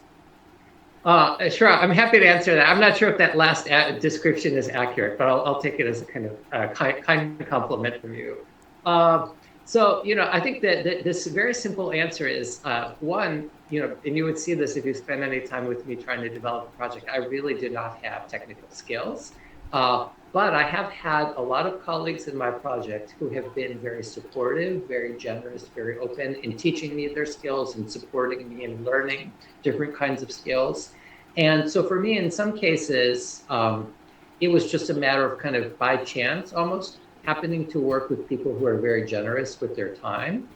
Sure, I'm happy to answer that. I'm not sure if that last description is accurate, but I'll take it as a kind of kind compliment from you. Uh, so, I think that this very simple answer is one, and you would see this if you spend any time with me trying to develop a project. I really do not have technical skills. But I have had a lot of colleagues in my project who have been very supportive, very generous, very open in teaching me their skills and supporting me in learning different kinds of skills. And so for me, in some cases, it was just a matter of kind of by chance almost happening to work with people who are very generous with their time.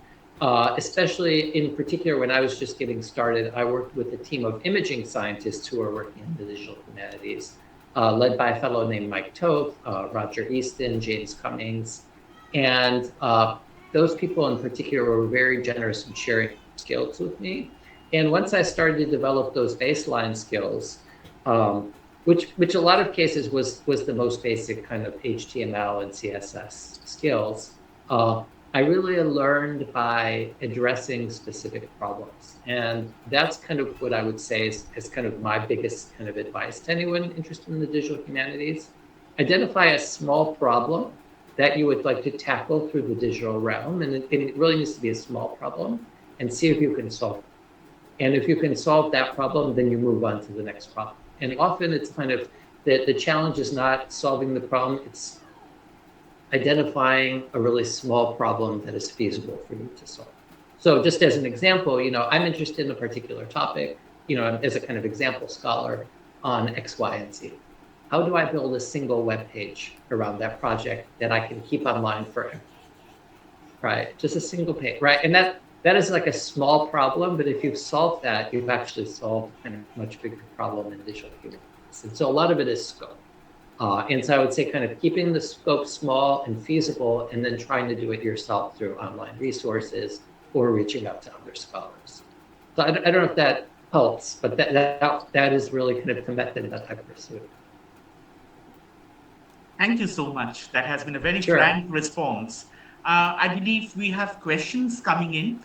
Especially in particular, when I was just getting started, I worked with a team of imaging scientists who are working in the digital humanities, led by a fellow named Mike Toth, Roger Easton, James Cummings. And those people in particular were very generous in sharing skills with me. And once I started to develop those baseline skills, which a lot of cases was the most basic kind of HTML and CSS skills, I really learned by addressing specific problems. And that's kind of what I would say is kind of my biggest kind of advice to anyone interested in the digital humanities. Identify a small problem that you would like to tackle through the digital realm. And it really needs to be a small problem, and see if you can solve it. And if you can solve that problem, then you move on to the next problem. And often it's kind of the challenge is not solving the problem, it's identifying a really small problem that is feasible for you to solve. So just as an example, I'm interested in a particular topic, as a kind of example scholar on X, Y, and Z. How do I build a single web page around that project that I can keep online forever? Right, just a single page, right? And that is like a small problem, but if you've solved that, you've actually solved a kind of much bigger problem in digital humanities. And so a lot of it is scope. And so I would say kind of keeping the scope small and feasible, and then trying to do it yourself through online resources or reaching out to other scholars. So I don't know if that helps, but that is really kind of the method that I pursue. Thank you so much. That has been a very Sure. frank response. I believe we have questions coming in.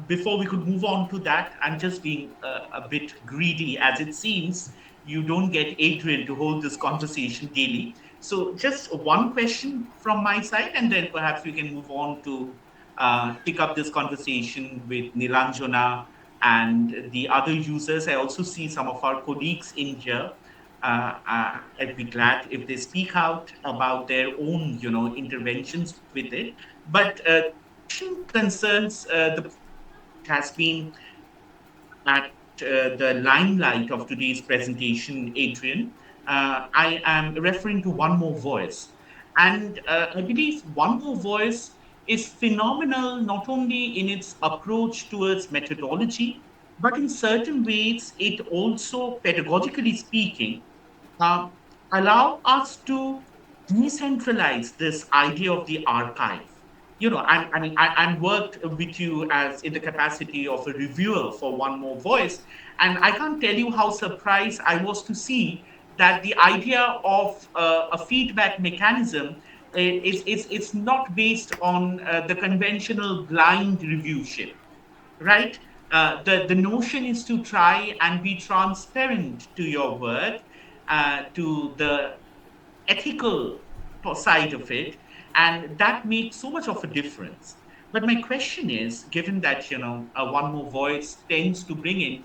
Before we could move on to that, I'm just being a bit greedy, as it seems you don't get Adrian to hold this conversation daily. So just one question from my side, and then perhaps we can move on to pick up this conversation with Nilanjana and the other users. I also see some of our colleagues in here. I'd be glad if they speak out about their own, interventions with it. But concerns the has been at the limelight of today's presentation, Adrian. I am referring to One More Voice. And I believe One More Voice is phenomenal not only in its approach towards methodology, but in certain ways, it also, pedagogically speaking, um, allow us to decentralize this idea of the archive. I'm worked with you as in the capacity of a reviewer for One More Voice, and I can't tell you how surprised I was to see that the idea of a feedback mechanism is not based on the conventional blind reviewship, right? The notion is to try and be transparent to your work, to the ethical side of it, and that makes so much of a difference. But my question is, given that One More Voice tends to bring in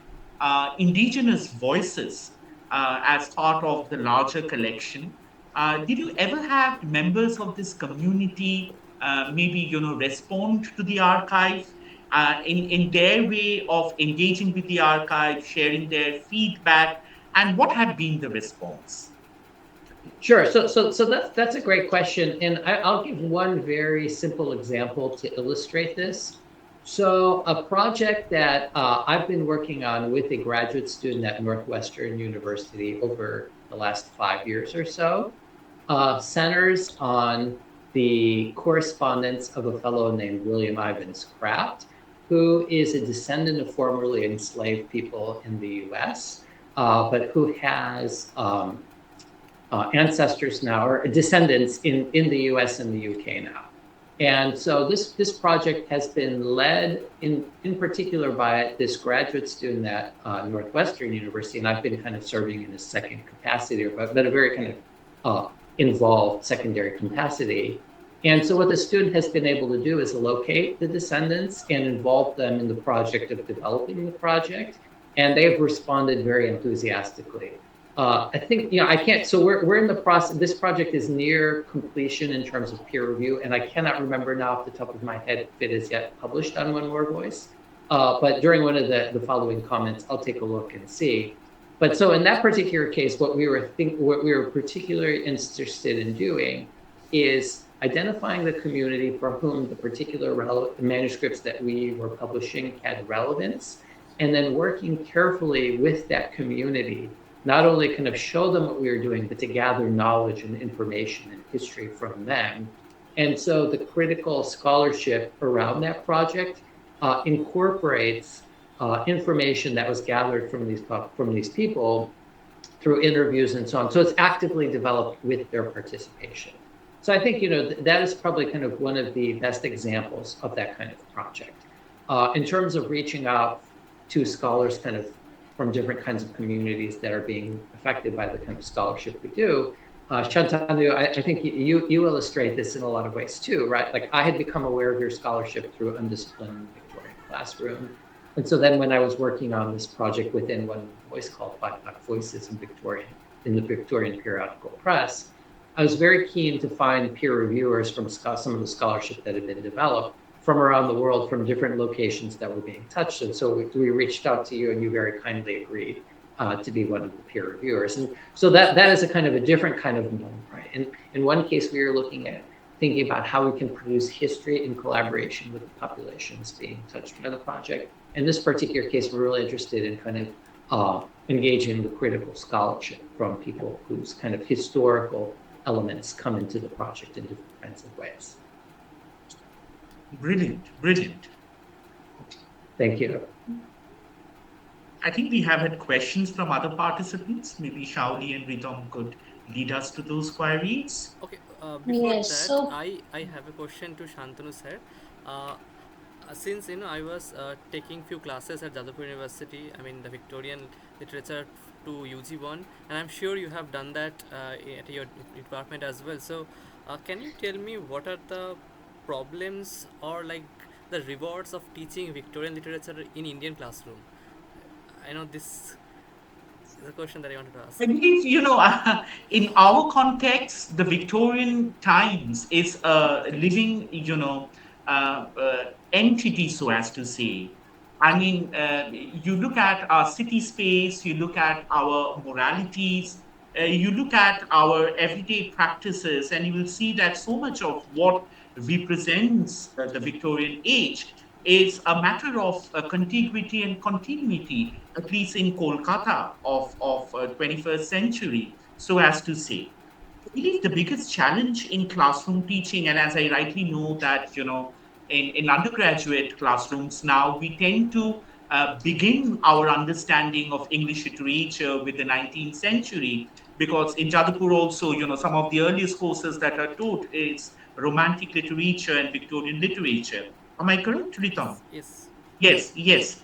indigenous voices as part of the larger collection, did you ever have members of this community maybe respond to the archive in their way of engaging with the archive, sharing their feedback, and what had been the response? Sure. So that's a great question, and I'll give one very simple example to illustrate this. So a project that I've been working on with a graduate student at Northwestern University over the last 5 years or so. centers on the correspondence of a fellow named William Ivins Craft, who is a descendant of formerly enslaved people in the US, but who has ancestors now, or descendants in the US and the UK now. And so this project has been led in particular by this graduate student at Northwestern University, and I've been kind of serving in a second capacity, but a very kind of involved secondary capacity. And so what the student has been able to do is locate the descendants and involve them in the project of developing the project, and they have responded very enthusiastically. I think, I can't, so we're in the process, this project is near completion in terms of peer review, and I cannot remember now off the top of my head if it is yet published on One More Voice. But during one of the following comments, I'll take a look and see. But so in that particular case, what we were particularly interested in doing is identifying the community for whom the particular manuscripts that we were publishing had relevance, and then working carefully with that community, not only kind of show them what we were doing, but to gather knowledge and information and history from them. And so the critical scholarship around that project incorporates information that was gathered from these people through interviews and so on. So it's actively developed with their participation. So I think, that is probably kind of one of the best examples of that kind of project. In terms of reaching out to scholars kind of from different kinds of communities that are being affected by the kind of scholarship we do. Shantanu, I think you illustrate this in a lot of ways too, right? Like I had become aware of your scholarship through Undisciplined Victorian Classroom. And so then when I was working on this project within One Voice called Five Black Voices in the Victorian Periodical Press, I was very keen to find peer reviewers from some of the scholarship that had been developed from around the world, from different locations that were being touched. And so we reached out to you, and you very kindly agreed to be one of the peer reviewers. And so that is a kind of a different kind of moment, right? And in one case, we were looking at thinking about how we can produce history in collaboration with the populations being touched by the project. In this particular case, we're really interested in kind of engaging the critical scholarship from people whose kind of historical elements come into the project in different kinds of ways. Brilliant, brilliant. Thank you. I think we have had questions from other participants. Maybe Shauli and Ritom could lead us to those queries. Okay, before Yes, that, so I have a question to Shantanu sir. Since I was taking few classes at Jadavpur University, I mean the Victorian literature to UG1, and I'm sure you have done that at your department as well. So, can you tell me what are the problems or like the rewards of teaching Victorian literature in Indian classroom? I know this is a question that I wanted to ask. I believe, in our context, the Victorian times is a living, entity, so as to say. I mean, you look at our city space, you look at our moralities, you look at our everyday practices, and you will see that so much of what represents the Victorian age is a matter of contiguity and continuity, at least in Kolkata of 21st century, so as to say. I believe the biggest challenge in classroom teaching, and as I rightly know that, in undergraduate classrooms now, we tend to begin our understanding of English literature with the 19th century, because in Jadavpur also, some of the earliest courses that are taught is Romantic literature and Victorian literature. Am I correct, Ritam? Yes. Yes, yes.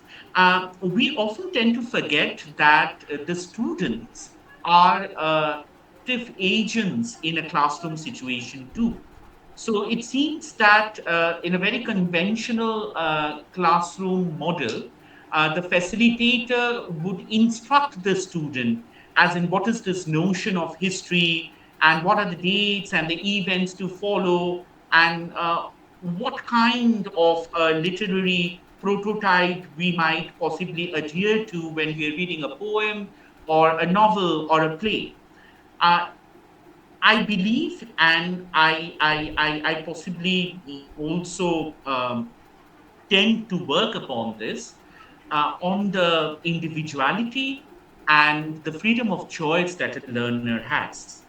We often tend to forget that the students are active agents in a classroom situation too. So it seems that in a very conventional classroom model, the facilitator would instruct the student, as in what is this notion of history and what are the dates and the events to follow, and what kind of literary prototype we might possibly adhere to when we are reading a poem or a novel or a play. Uh, I believe, and I possibly also tend to work upon this, on the individuality and the freedom of choice that a learner has.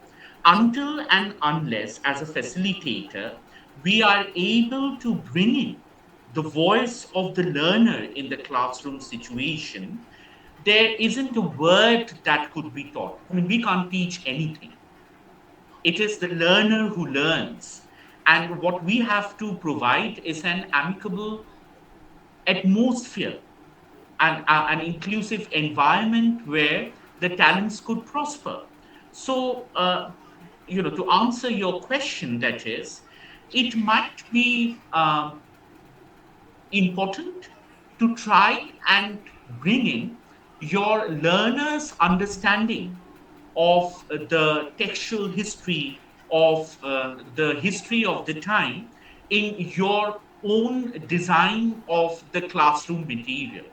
until and unless, as a facilitator, we are able to bring in the voice of the learner in the classroom situation, there isn't a word that could be taught. I mean, we can't teach anything. It is the learner who learns. And what we have to provide is an amicable atmosphere and an inclusive environment where the talents could prosper. So, to answer your question, that is, it might be important to try and bring in your learner's understanding of the textual history of the history of the time in your own design of the classroom material.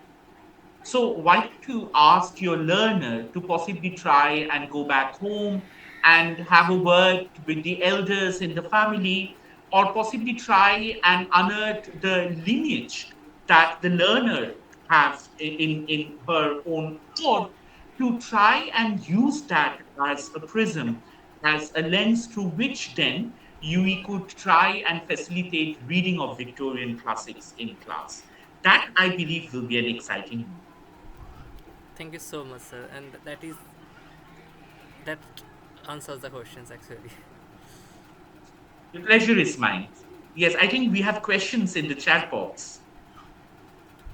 So why don't you ask your learner to possibly try and go back home and have a word with the elders in the family, or possibly try and unearth the lineage that the learner has in her own code, to try and use that as a prism, as a lens through which then you could try and facilitate reading of Victorian classics in class. That, I believe, will be an exciting move. Thank you so much, sir. And that answers the questions actually. The pleasure is mine. Yes, I think we have questions in the chat box.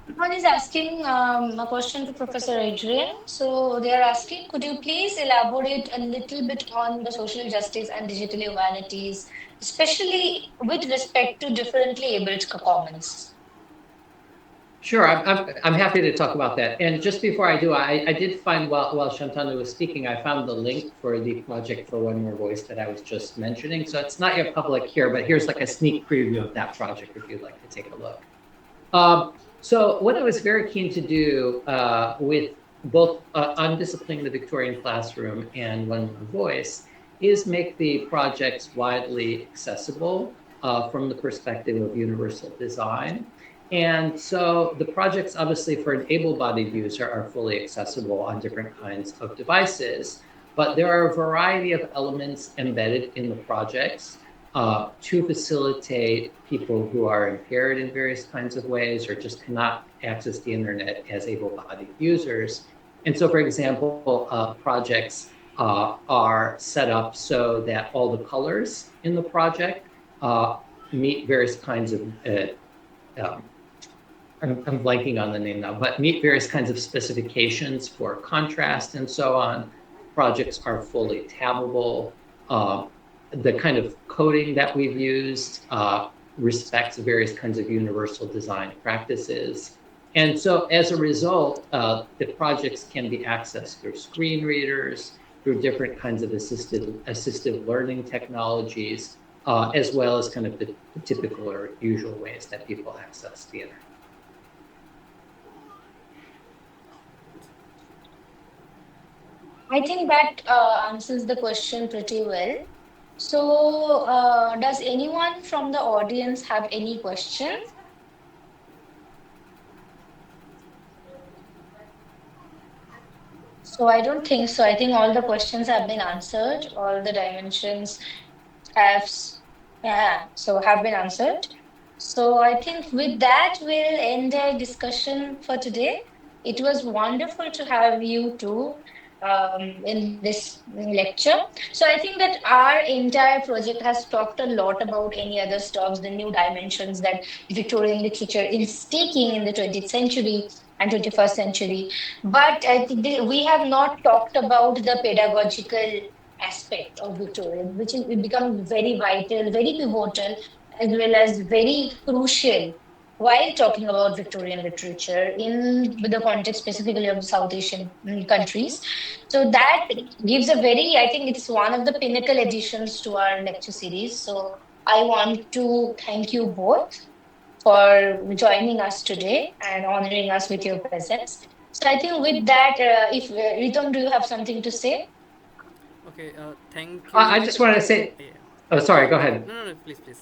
Someone is asking a question to Professor Adrian. So they are asking, could you please elaborate a little bit on the social justice and digital humanities, especially with respect to differently abled commons? Sure, I'm happy to talk about that. And just before I do, I did find while Shantanu was speaking, I found the link for the project for One More Voice that I was just mentioning. So it's not yet public here, but here's like a sneak preview of that project if you'd like to take a look. So what I was very keen to do with both Undisciplining the Victorian Classroom and One More Voice is make the projects widely accessible from the perspective of universal design. And so the projects, obviously, for an able-bodied user are fully accessible on different kinds of devices, but there are a variety of elements embedded in the projects to facilitate people who are impaired in various kinds of ways or just cannot access the internet as able-bodied users. And so, for example, projects are set up so that all the colors in the project meet various kinds of I'm blanking on the name now, but meet various kinds of specifications for contrast and so on. Projects are fully tabbable. The kind of coding that we've used respects various kinds of universal design practices. And so as a result, the projects can be accessed through screen readers, through different kinds of assistive learning technologies, as well as kind of the typical or usual ways that people access the internet. I think that answers the question pretty well. So, does anyone from the audience have any questions? So, I don't think so. I think all the questions have been answered. All the dimensions have, yeah, so have been answered. So, I think with that, we'll end our discussion for today. It was wonderful to have you two in this lecture. So I think that our entire project has talked a lot about any other stuffs, the new dimensions that Victorian literature is taking in the 20th century and 21st century. But I think we have not talked about the pedagogical aspect of Victorian, which is it becomes very vital, very pivotal, as well as very crucial while talking about Victorian literature in the context specifically of South Asian countries. So that gives a very, I think it's one of the pinnacle additions to our lecture series. So I want to thank you both for joining us today and honoring us with your presence. So I think with that, if Ritam, do you have something to say? Okay, thank I you. just wanted to say, Yeah. oh, sorry, go ahead. No, please, please.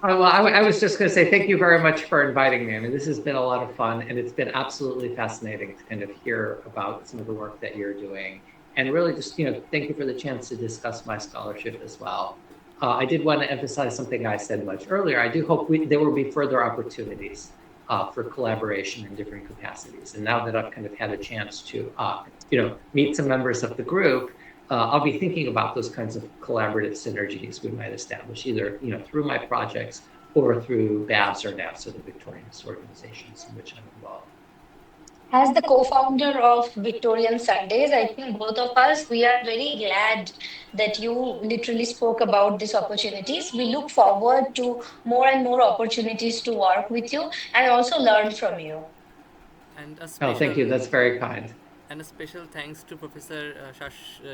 Well, I was just going to say thank you very much for inviting me. I mean, this has been a lot of fun, and it's been absolutely fascinating to kind of hear about some of the work that you're doing and really just, thank you for the chance to discuss my scholarship as well. I did want to emphasize something I said much earlier. I do hope there will be further opportunities for collaboration in different capacities. And now that I've kind of had a chance to, meet some members of the group, I'll be thinking about those kinds of collaborative synergies we might establish, either through my projects or through BABS or NAPS, or the Victorian organizations in which I'm involved. As the co-founder of Victorian Sundays, I think both of us, we are very glad that you literally spoke about these opportunities. We look forward to more and more opportunities to work with you and also learn from you. And a Oh, thank you. special That's very kind. and a special thanks to Professor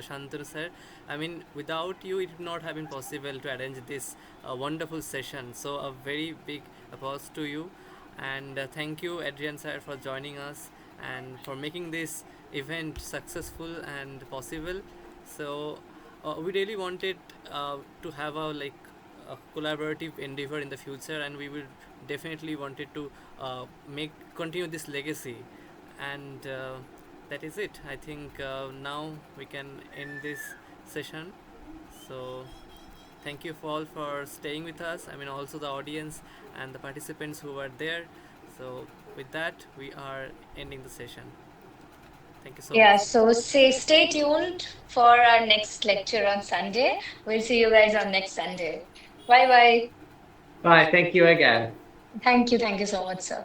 Shantanu sir. I mean, without you, it would not have been possible to arrange this wonderful session. So a very big applause to you, and thank you, Adrian sir, for joining us and for making this event successful and possible. So we really wanted to have a collaborative endeavor in the future, and we will definitely wanted to make continue this legacy, and that is it. I think now we can end this session. So thank you for all for staying with us. I mean, also the audience and the participants who were there. So with that, we are ending the session. Thank you so Yeah, much. so stay tuned for our next lecture on Sunday. We'll see you guys on next Sunday. Bye bye. Bye. Thank you again. Thank you so much, sir.